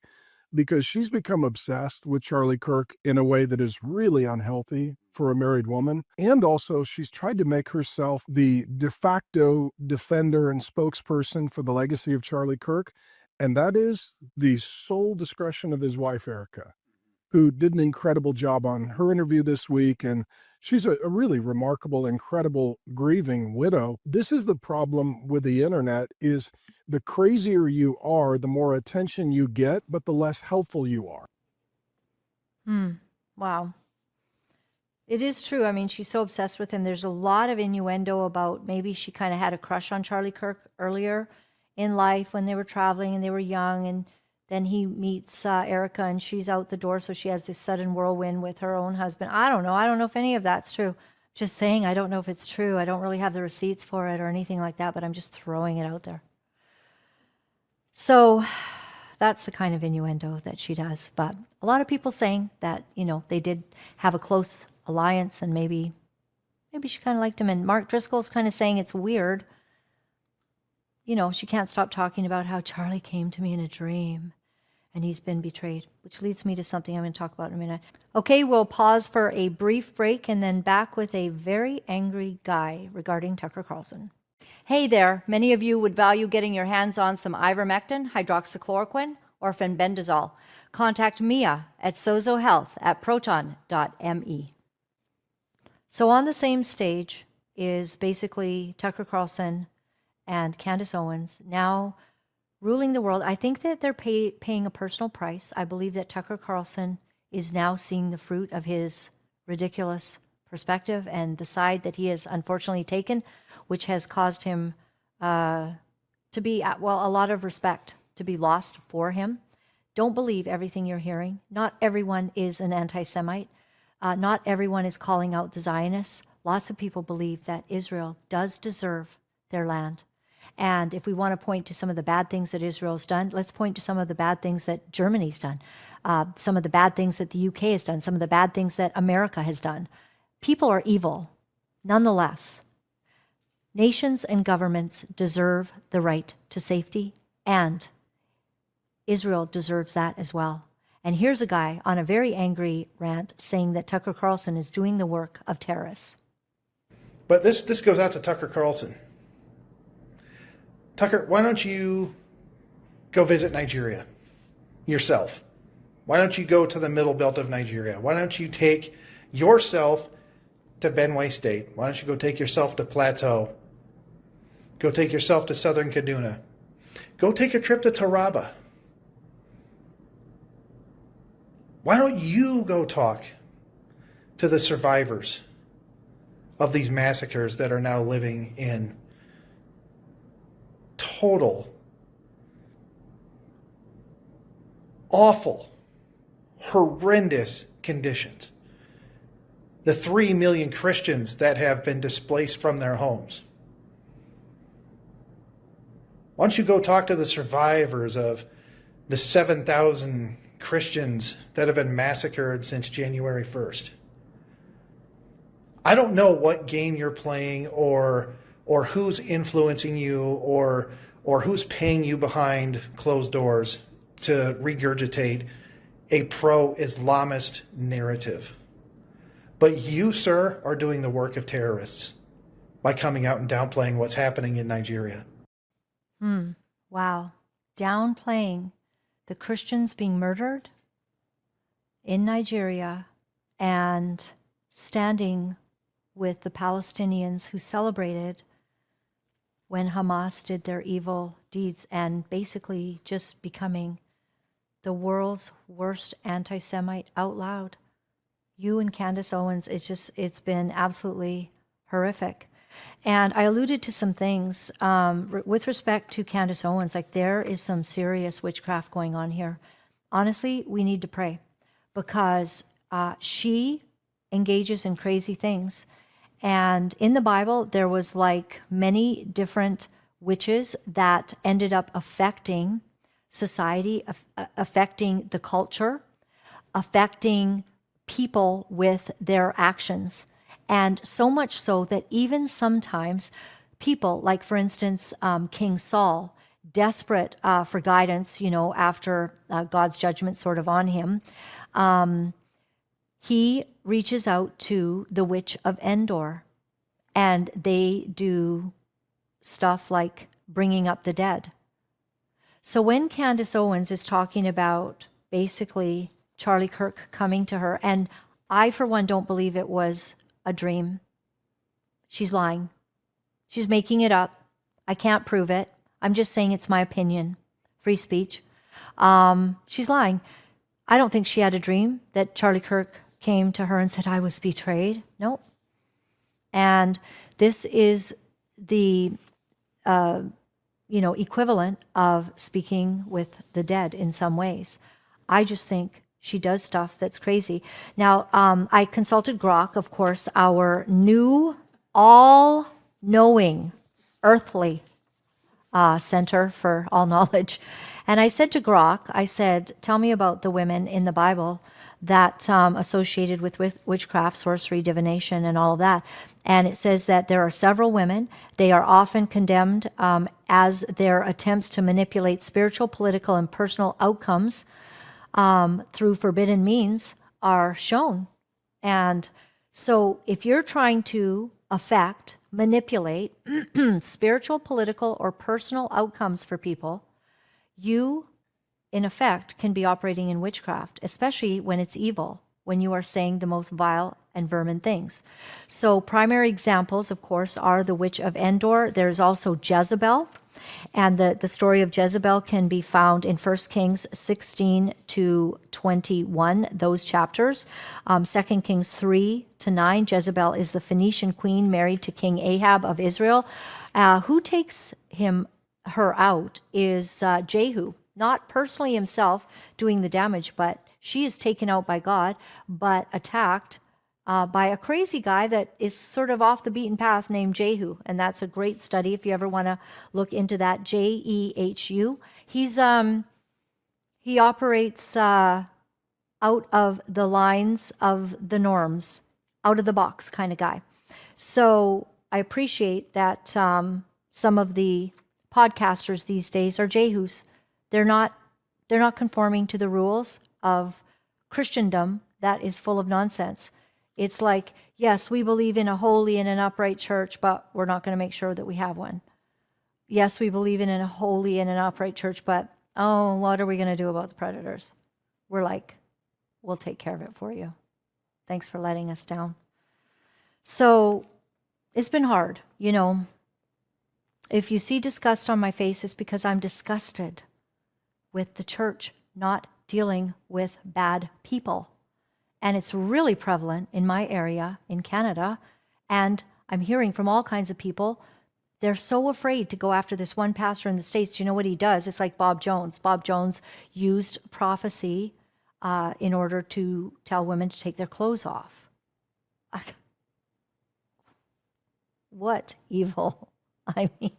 because she's become obsessed with Charlie Kirk in a way that is really unhealthy for a married woman. And also, she's tried to make herself the de facto defender and spokesperson for the legacy of Charlie Kirk. And that is the sole discretion of his wife, Erica, who did an incredible job on her interview this week. And she's a really remarkable, incredible, grieving widow. This is the problem with the internet is the crazier you are, the more attention you get, but the less helpful you are. Wow. It is true. I mean, she's so obsessed with him. There's a lot of innuendo about maybe she kind of had a crush on Charlie Kirk earlier in life when they were traveling and they were young. And then he meets Erica and she's out the door. So she has this sudden whirlwind with her own husband. I don't know. I don't know if any of that's true. Just saying, I don't know if it's true. I don't really have the receipts for it or anything like that, but I'm just throwing it out there. So that's the kind of innuendo that she does. But a lot of people saying that, you know, they did have a close alliance and maybe she kind of liked him. And Mark Driscoll's kind of saying it's weird. You know, she can't stop talking about how Charlie came to me in a dream and he's been betrayed, which leads me to something I'm going to talk about in a minute. Okay, we'll pause for a brief break and then back with a very angry guy regarding Tucker Carlson. Hey there, many of you would value getting your hands on some Ivermectin, Hydroxychloroquine, or fenbendazole. Contact Mia at SozoHealth at proton.me. So on the same stage is basically Tucker Carlson and Candace Owens now ruling the world. I think that they're paying a personal price. I believe that Tucker Carlson is now seeing the fruit of his ridiculous perspective and the side that he has unfortunately taken, which has caused him to be, well, a lot of respect to be lost for him. Don't believe everything you're hearing. Not everyone is an anti-Semite. Not everyone is calling out the Zionists. Lots of people believe that Israel does deserve their land. And if we want to point to some of the bad things that Israel's done, let's point to some of the bad things that Germany's done, some of the bad things that the UK has done, some of the bad things that America has done. People are evil. Nonetheless, nations and governments deserve the right to safety, and Israel deserves that as well. And here's a guy on a very angry rant saying that Tucker Carlson is doing the work of terrorists. But this goes out to Tucker Carlson. Tucker, why don't you go visit Nigeria yourself? Why don't you go to the middle belt of Nigeria? Why don't you take yourself to Benue State? Why don't you go take yourself to Plateau? Go take yourself to southern Kaduna. Go take a trip to Taraba. Why don't you go talk to the survivors of these massacres that are now living in total, awful, horrendous conditions? The 3 million Christians that have been displaced from their homes. Why don't you go talk to the survivors of the 7,000 Christians that have been massacred since January 1st? I don't know what game you're playing or who's influencing you or who's paying you behind closed doors to regurgitate a pro-Islamist narrative. But you, sir, are doing the work of terrorists by coming out and downplaying what's happening in Nigeria. Wow. Downplaying the Christians being murdered in Nigeria and standing with the Palestinians who celebrated when Hamas did their evil deeds and basically just becoming the world's worst anti-Semite out loud. You and Candace Owens, it's been absolutely horrific. And I alluded to some things with respect to Candace Owens, like there is some serious witchcraft going on here. Honestly, we need to pray because she engages in crazy things. And in the Bible, there was like many different witches that ended up affecting society, affecting the culture, affecting people with their actions. And so much so that even sometimes people, like for instance, King Saul, desperate for guidance, after God's judgment sort of on him, he reaches out to the witch of Endor, and they do stuff like bringing up the dead. So when Candace Owens is talking about basically Charlie Kirk coming to her, and I, for one, don't believe it was a dream. She's lying. She's making it up. I can't prove it. I'm just saying it's my opinion. Free speech. She's lying. I don't think she had a dream that Charlie Kirk came to her and said, I was betrayed. Nope. And this is the equivalent of speaking with the dead in some ways. I just think she does stuff that's crazy. Now, I consulted Grok, of course, our new all-knowing earthly center for all knowledge. And I said to Grok, I said, tell me about the women in the Bible that associated with witchcraft, sorcery, divination, and all of that. And it says that there are several women. They are often condemned as their attempts to manipulate spiritual, political, and personal outcomes through forbidden means are shown. And so if you're trying to affect, manipulate spiritual, political, or personal outcomes for people, you, in effect, can be operating in witchcraft, especially when it's evil, when you are saying the most vile and vermin things. So primary examples, of course, are the witch of Endor. There's also Jezebel. And the story of Jezebel can be found in 1 Kings 16 to 21, those chapters. 2 Kings 3 to 9, Jezebel is the Phoenician queen married to King Ahab of Israel. Who takes her out is Jehu, not personally himself doing the damage, but she is taken out by God, but attacked by a crazy guy that is sort of off the beaten path named Jehu. And that's a great study if you ever want to look into that. Jehu. He operates out of the lines of the norms, out of the box kind of guy. So I appreciate that some of the podcasters these days are Jehus. They're not conforming to the rules of Christendom that is full of nonsense. It's like, yes, we believe in a holy and an upright church, but we're not going to make sure that we have one. Yes, we believe in a holy and an upright church, but oh, what are we going to do about the predators? We're like, we'll take care of it for you. Thanks for letting us down. So it's been hard, you know. If you see disgust on my face, it's because I'm disgusted with the church not dealing with bad people. And it's really prevalent in my area in Canada. And I'm hearing from all kinds of people, they're so afraid to go after this one pastor in the States. Do you know what he does? It's like Bob Jones. Bob Jones used prophecy in order to tell women to take their clothes off. What evil. I mean,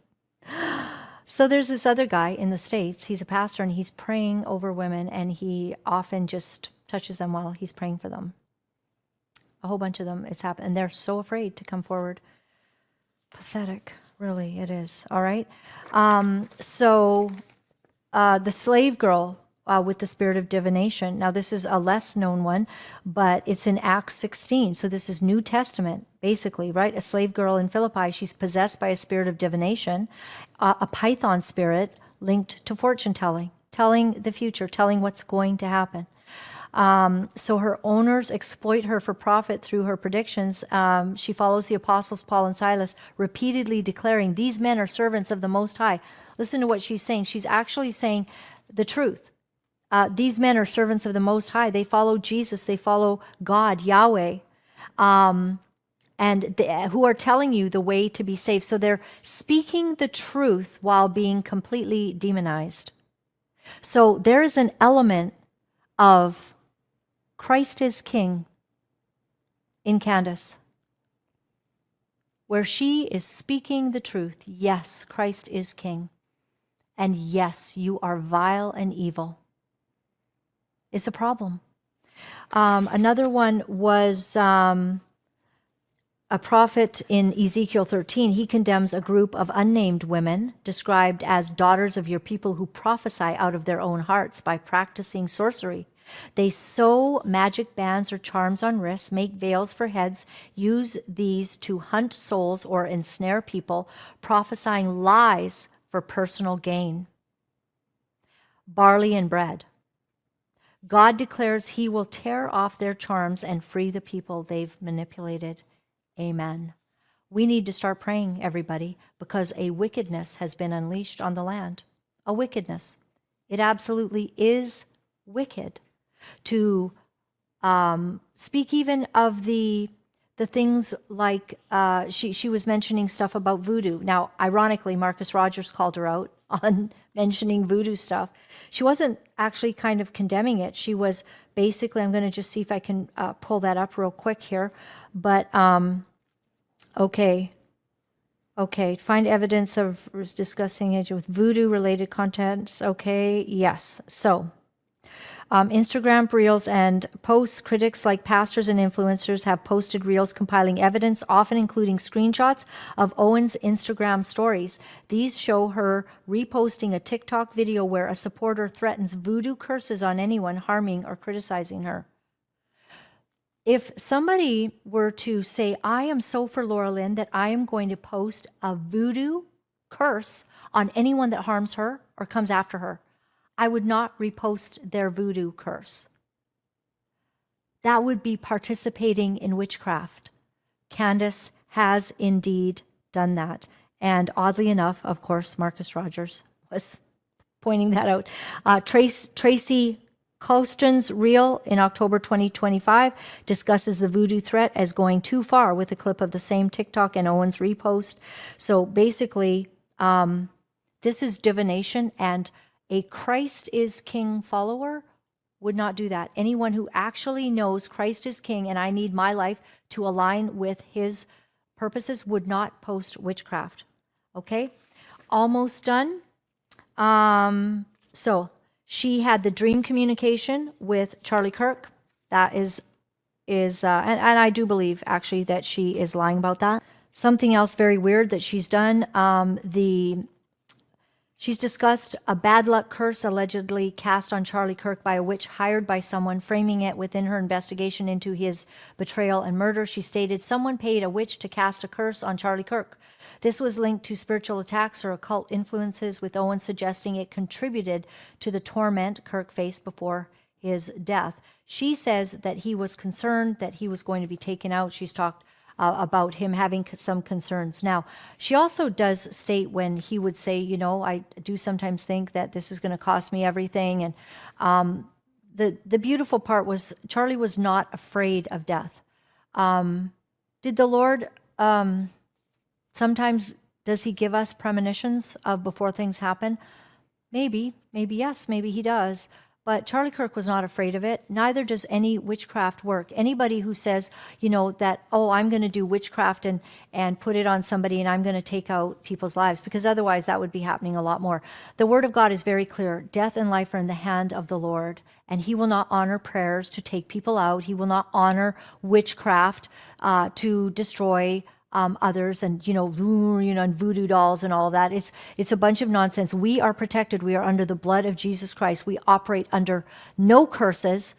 so there's this other guy in the States. He's a pastor and he's praying over women, and he often just touches them while he's praying for them. A whole bunch of them, it's happened. And they're so afraid to come forward. Pathetic, really, it is. All right. So the slave girl with the spirit of divination. Now, this is a less known one, but it's in Acts 16. So this is New Testament, basically, right? A slave girl in Philippi, she's possessed by a spirit of divination, a python spirit linked to fortune telling, telling the future, telling what's going to happen. So her owners exploit her for profit through her predictions. She follows the apostles Paul and Silas, repeatedly declaring, these men are servants of the Most High. Listen to what she's saying. She's actually saying the truth. These men are servants of the Most High. They follow Jesus. They follow God, Yahweh, who are telling you the way to be saved. So they're speaking the truth while being completely demonized. So there is an element of Christ is King in Candace, where she is speaking the truth. Yes, Christ is King. And yes, you are vile and evil. Is a problem. Another one was a prophet in Ezekiel 13. He condemns a group of unnamed women described as daughters of your people who prophesy out of their own hearts by practicing sorcery. They sew magic bands or charms on wrists, make veils for heads, use these to hunt souls or ensnare people, prophesying lies for personal gain. Barley and bread. God declares he will tear off their charms and free the people they've manipulated. Amen. We need to start praying, everybody, because a wickedness has been unleashed on the land. A wickedness. It absolutely is wicked to speak even of the things like she was mentioning stuff about voodoo. Now, ironically, Marcus Rogers called her out on mentioning voodoo stuff. She wasn't actually kind of condemning it. She was basically, I'm going to just see if I can pull that up real quick here. But, okay, find evidence of discussing it with voodoo-related content. Okay, yes. So, Instagram reels and posts. Critics like pastors and influencers have posted reels compiling evidence, often including screenshots of Owens' Instagram stories. These show her reposting a TikTok video where a supporter threatens voodoo curses on anyone harming or criticizing her. If somebody were to say, I am so for Laura-Lynn that I am going to post a voodoo curse on anyone that harms her or comes after her, I would not repost their voodoo curse. That would be participating in witchcraft. Candace has indeed done that. And oddly enough, of course, Marcus Rogers was pointing that out. Tracy Colston's reel in October 2025 discusses the voodoo threat as going too far with a clip of the same TikTok and Owens repost. So basically, this is divination, and a Christ is King follower would not do that. Anyone who actually knows Christ is King and I need my life to align with his purposes would not post witchcraft. Okay? Almost done. So she had the dream communication with Charlie Kirk. That is and I do believe actually that she is lying about that. Something else very weird that she's done. She's discussed a bad luck curse allegedly cast on Charlie Kirk by a witch hired by someone, framing it within her investigation into his betrayal and murder. She stated someone paid a witch to cast a curse on Charlie Kirk. This was linked to spiritual attacks or occult influences, with Owens suggesting it contributed to the torment Kirk faced before his death. She says that he was concerned that he was going to be taken out. She's talked about him having some concerns. Now, she also does state when he would say, you know, I do sometimes think that this is going to cost me everything. And the beautiful part was Charlie was not afraid of death. Did the Lord, sometimes does he give us premonitions of before things happen? Maybe yes, maybe he does. But Charlie Kirk was not afraid of it. Neither does any witchcraft work. Anybody who says, you know, that, oh, I'm going to do witchcraft and put it on somebody and I'm going to take out people's lives, because otherwise that would be happening a lot more. The word of God is very clear. Death and life are in the hand of the Lord, and he will not honor prayers to take people out. He will not honor witchcraft to destroy others, and and voodoo dolls and all that. It's a bunch of nonsense. We are protected. We are under the blood of Jesus Christ. We operate under no curses.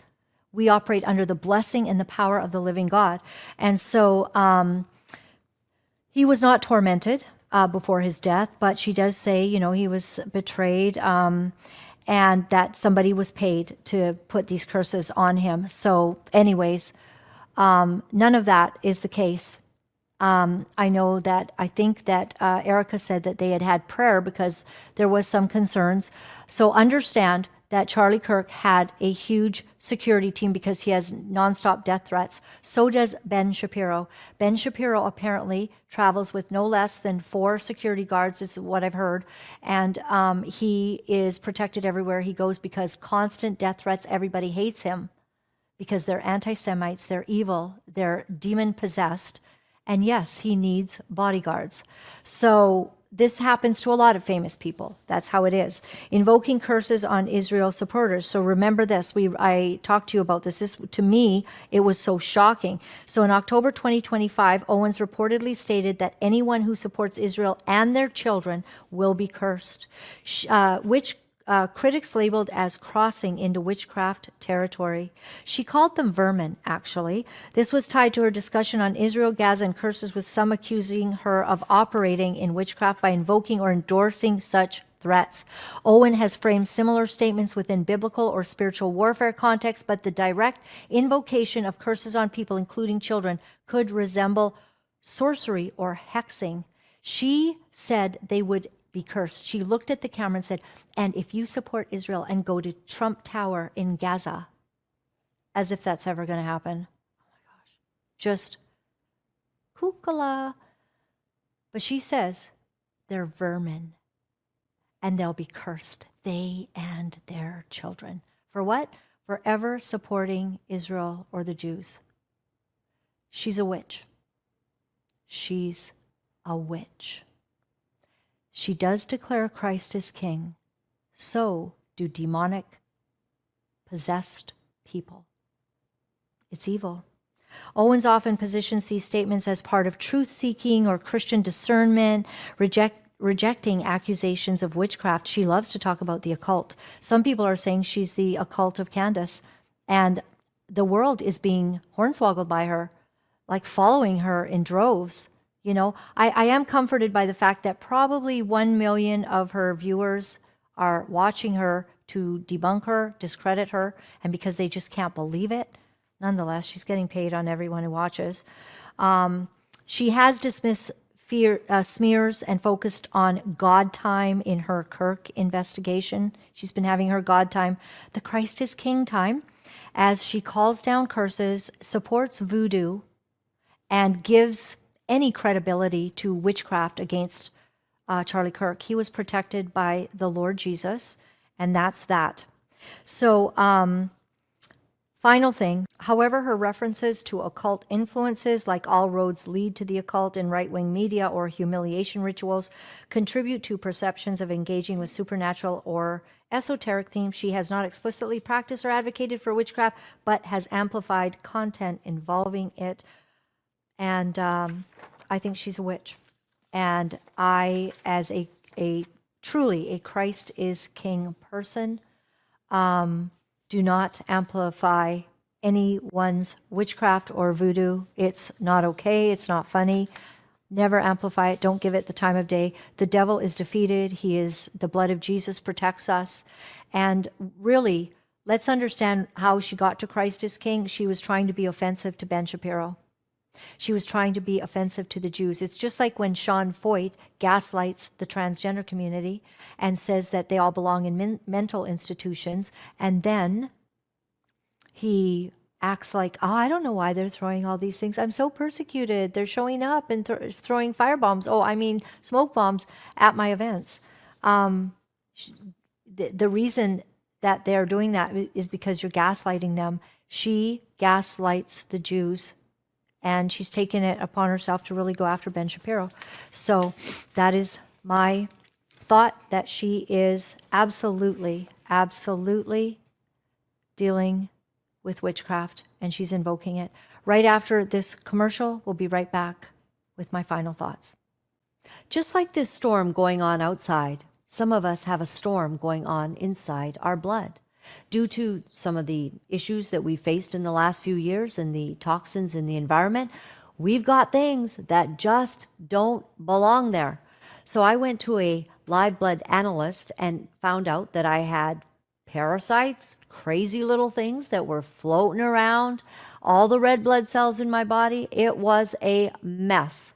We operate under the blessing and the power of the living God. And so he was not tormented before his death, but she does say, he was betrayed, and that somebody was paid to put these curses on him. So anyways, none of that is the case. I think that Erica said that they had prayer because there was some concerns. So understand that Charlie Kirk had a huge security team because he has nonstop death threats. So does Ben Shapiro. Ben Shapiro apparently travels with no less than 4 security guards, is what I've heard. And he is protected everywhere he goes because constant death threats, everybody hates him because they're anti-Semites, they're evil, they're demon-possessed. And yes, he needs bodyguards. So this happens to a lot of famous people. That's how it is. Invoking curses on Israel supporters. So remember this. I talked to you about this. To me, it was so shocking. So in October 2025, Owens reportedly stated that anyone who supports Israel and their children will be cursed, which critics labeled as crossing into witchcraft territory. She called them vermin, actually. This was tied to her discussion on Israel, Gaza, and curses, with some accusing her of operating in witchcraft by invoking or endorsing such threats. Owen has framed similar statements within biblical or spiritual warfare contexts, but the direct invocation of curses on people, including children, could resemble sorcery or hexing. She said they would be cursed. She looked at the camera and said, and if you support Israel and go to Trump Tower in Gaza, as if that's ever going to happen. Oh my gosh. Just kukala. But she says they're vermin and they'll be cursed, they and their children. For what? Forever supporting Israel or the Jews. She's a witch. She's a witch. She does declare Christ as king. So do demonic, possessed people. It's evil. Owens often positions these statements as part of truth-seeking or Christian discernment, rejecting accusations of witchcraft. She loves to talk about the occult. Some people are saying she's the occult of Candace, and the world is being hornswoggled by her, like following her in droves. I am comforted by the fact that probably 1 million of her viewers are watching her to debunk her, discredit her, and because they just can't believe it. Nonetheless, she's getting paid on everyone who watches. She has dismissed smears and focused on God time in her Kirk investigation. She's been having her God time, the Christ is King time, as she calls down curses, supports voodoo, and gives any credibility to witchcraft against Charlie Kirk. He was protected by the Lord Jesus, and that's that. So, final thing, however, her references to occult influences, like all roads lead to the occult in right-wing media or humiliation rituals, contribute to perceptions of engaging with supernatural or esoteric themes. She has not explicitly practiced or advocated for witchcraft, but has amplified content involving it. And I think she's a witch. And I, as a truly a Christ is King person, do not amplify anyone's witchcraft or voodoo. It's not okay. It's not funny. Never amplify it. Don't give it the time of day. The devil is defeated. The blood of Jesus protects us. And really, let's understand how she got to Christ is King. She was trying to be offensive to Ben Shapiro. She was trying to be offensive to the Jews. It's just like when Sean Foyt gaslights the transgender community and says that they all belong in mental institutions, and then he acts like, oh, I don't know why they're throwing all these things. I'm so persecuted. They're showing up and throwing firebombs. Smoke bombs at my events. The reason that they're doing that is because you're gaslighting them. She gaslights the Jews, and she's taken it upon herself to really go after Ben Shapiro. So that is my thought, that she is absolutely, absolutely dealing with witchcraft, and she's invoking it. Right after this commercial, we'll be right back with my final thoughts. Just like this storm going on outside, some of us have a storm going on inside our blood. Due to some of the issues that we faced in the last few years and the toxins in the environment, we've got things that just don't belong there. So I went to a live blood analyst and found out that I had parasites, crazy little things that were floating around, all the red blood cells in my body. It was a mess.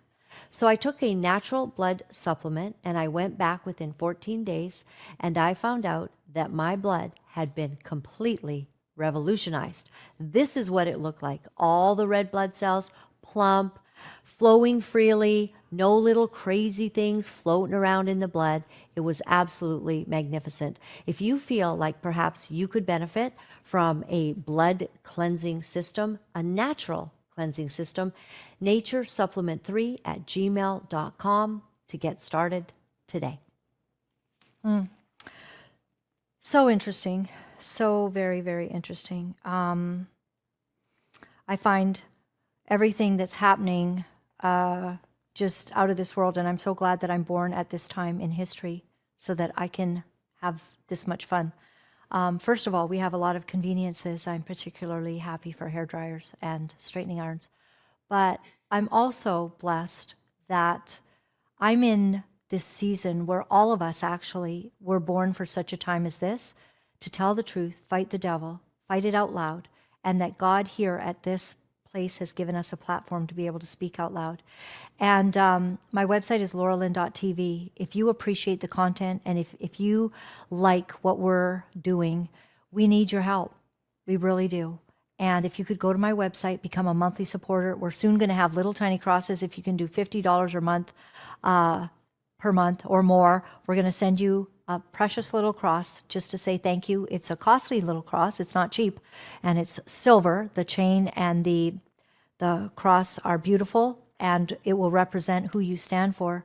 So I took a natural blood supplement, and I went back within 14 days, and I found out that my blood had been completely revolutionized. This is what it looked like. All the red blood cells, plump, flowing freely, no little crazy things floating around in the blood. It was absolutely magnificent. If you feel like perhaps you could benefit from a blood cleansing system, a natural cleansing system, naturesupplement3@gmail.com to get started today. So interesting. So very, very interesting. I find everything that's happening just out of this world, and I'm so glad that I'm born at this time in history so that I can have this much fun. First of all, we have a lot of conveniences. I'm particularly happy for hair dryers and straightening irons. But I'm also blessed that I'm in this season where all of us actually were born for such a time as this, to tell the truth, fight the devil, fight it out loud, and that God here at this place has given us a platform to be able to speak out loud. And my website is Laura-Lynn.tv. If you appreciate the content and if you like what we're doing, we need your help. We really do. And if you could go to my website, become a monthly supporter. We're soon going to have little tiny crosses. If you can do $50 a month, per month or more, we're going to send you a precious little cross just to say thank you. It's a costly little cross. It's not cheap. And it's silver. The chain and the cross are beautiful, and it will represent who you stand for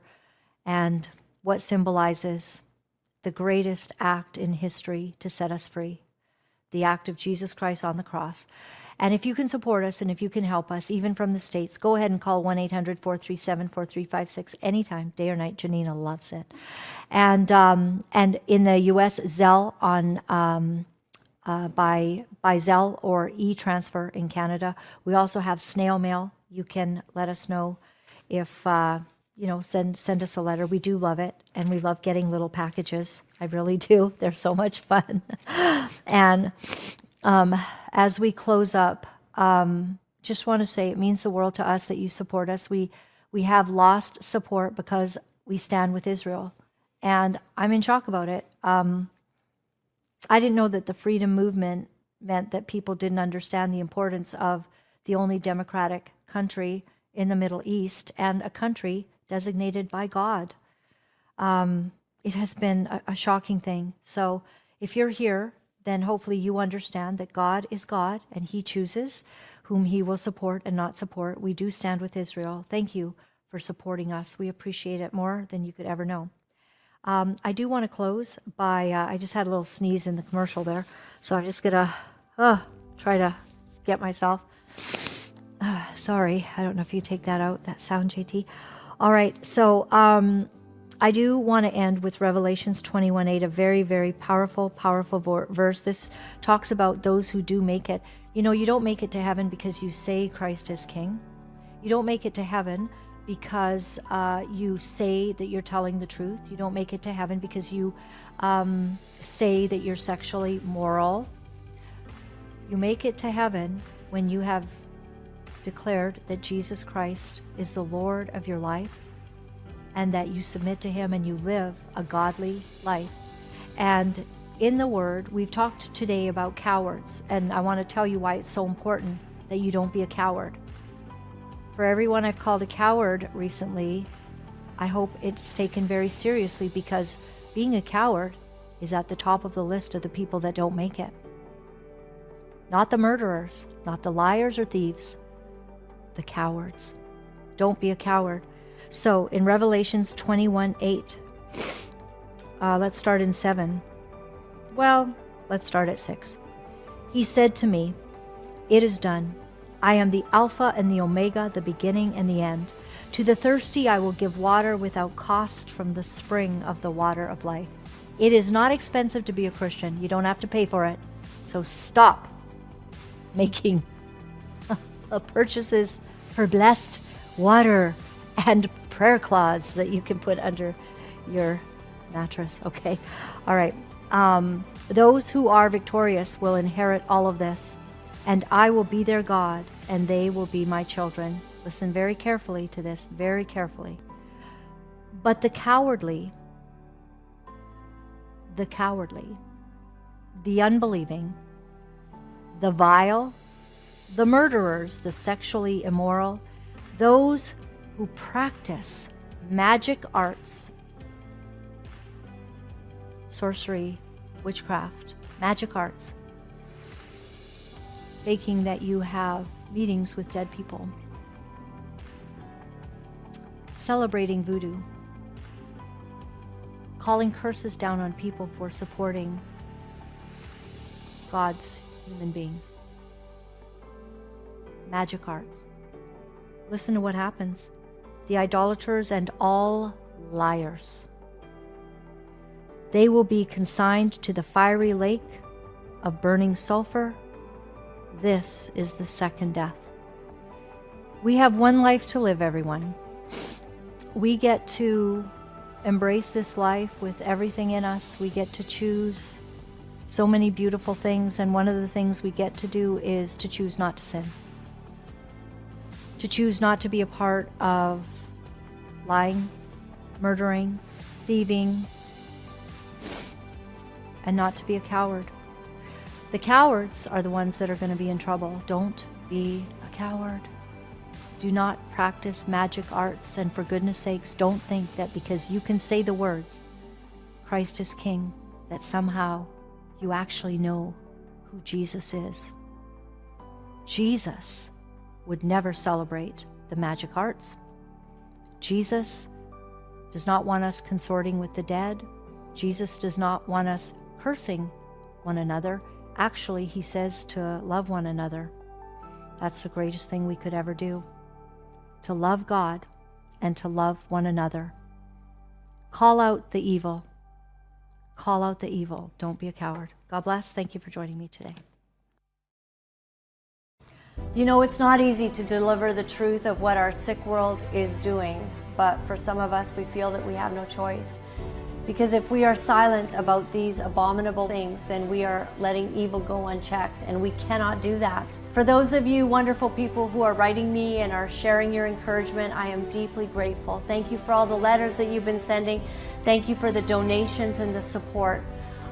and what symbolizes the greatest act in history to set us free, the act of Jesus Christ on the cross. And if you can support us and if you can help us, even from the States, go ahead and call 1-800-437-4356 anytime, day or night. Janina loves it. And in the U.S., Zelle on by Zelle or e-transfer in Canada. We also have snail mail. You can let us know if send us a letter. We do love it, and we love getting little packages. I really do. They're so much fun. And as we close up, just want to say it means the world to us that you support us. We We have lost support because we stand with Israel. And I'm in shock about it. I didn't know that the freedom movement meant that people didn't understand the importance of the only democratic country in the Middle East and a country designated by God. It has been a shocking thing. So if you're here, then hopefully you understand that God is God and he chooses whom he will support and not support. We do stand with Israel. Thank you for supporting us. We appreciate it more than you could ever know. I do want to close by, I just had a little sneeze in the commercial there, so I'm just going to try to get myself. Sorry, I don't know if you take that out, that sound, JT. All right, so I do want to end with Revelations 21:8, a very, very powerful, powerful verse. This talks about those who do make it. You know, you don't make it to heaven because you say Christ is King. You don't make it to heaven because you say that you're telling the truth. You don't make it to heaven because you say that you're sexually moral. You make it to heaven when you have declared that Jesus Christ is the Lord of your life and that you submit to him and you live a godly life. And in the Word, we've talked today about cowards, and I want to tell you why it's so important that you don't be a coward. For everyone I've called a coward recently, I hope it's taken very seriously, because being a coward is at the top of the list of the people that don't make it. Not the murderers, not the liars or thieves, the cowards. Don't be a coward. So in Revelations 21:8, let's start in 7. Well, let's start at 6. He said to me, "It is done. I am the Alpha and the Omega, the beginning and the end. To the thirsty I will give water without cost from the spring of the water of life." It is not expensive to be a Christian. You don't have to pay for it. So stop making purchases for blessed water and prayer cloths that you can put under your mattress. Okay. All right. Those who are victorious will inherit all of this, and I will be their God, and they will be my children. Listen very carefully to this, very carefully. But the cowardly, the unbelieving, the vile, the murderers, the sexually immoral, those who practice magic arts, sorcery, witchcraft, magic arts, faking that you have meetings with dead people, celebrating voodoo, calling curses down on people for supporting God's human beings, magic arts. Listen to what happens. The idolaters and all liars, they will be consigned to the fiery lake of burning sulfur. This is the second death. We have one life to live, everyone. We get to embrace this life with everything in us. We get to choose so many beautiful things, and one of the things we get to do is to choose not to sin. To choose not to be a part of lying, murdering, thieving, and not to be a coward. The cowards are the ones that are going to be in trouble. Don't be a coward. Do not practice magic arts, and for goodness sakes, don't think that because you can say the words, Christ is King, that somehow you actually know who Jesus is. Jesus would never celebrate the magic arts. Jesus does not want us consorting with the dead. Jesus does not want us cursing one another. Actually, he says to love one another. That's the greatest thing we could ever do. To love God and to love one another. Call out the evil. Call out the evil. Don't be a coward. God bless. Thank you for joining me today. You know, it's not easy to deliver the truth of what our sick world is doing, but for some of us, we feel that we have no choice. Because if we are silent about these abominable things, then we are letting evil go unchecked, and we cannot do that. For those of you wonderful people who are writing me and are sharing your encouragement, I am deeply grateful. Thank you for all the letters that you've been sending. Thank you for the donations and the support.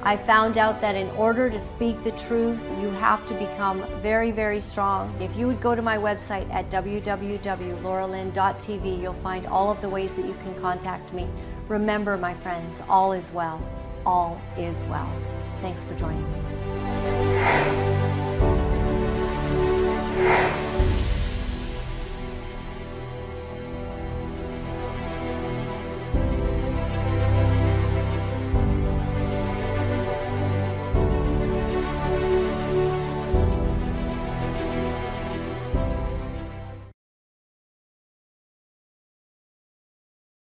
I found out that in order to speak the truth, you have to become very, very strong. If you would go to my website at www.lauralynn.tv, you'll find all of the ways that you can contact me. Remember, my friends, all is well. All is well. Thanks for joining me.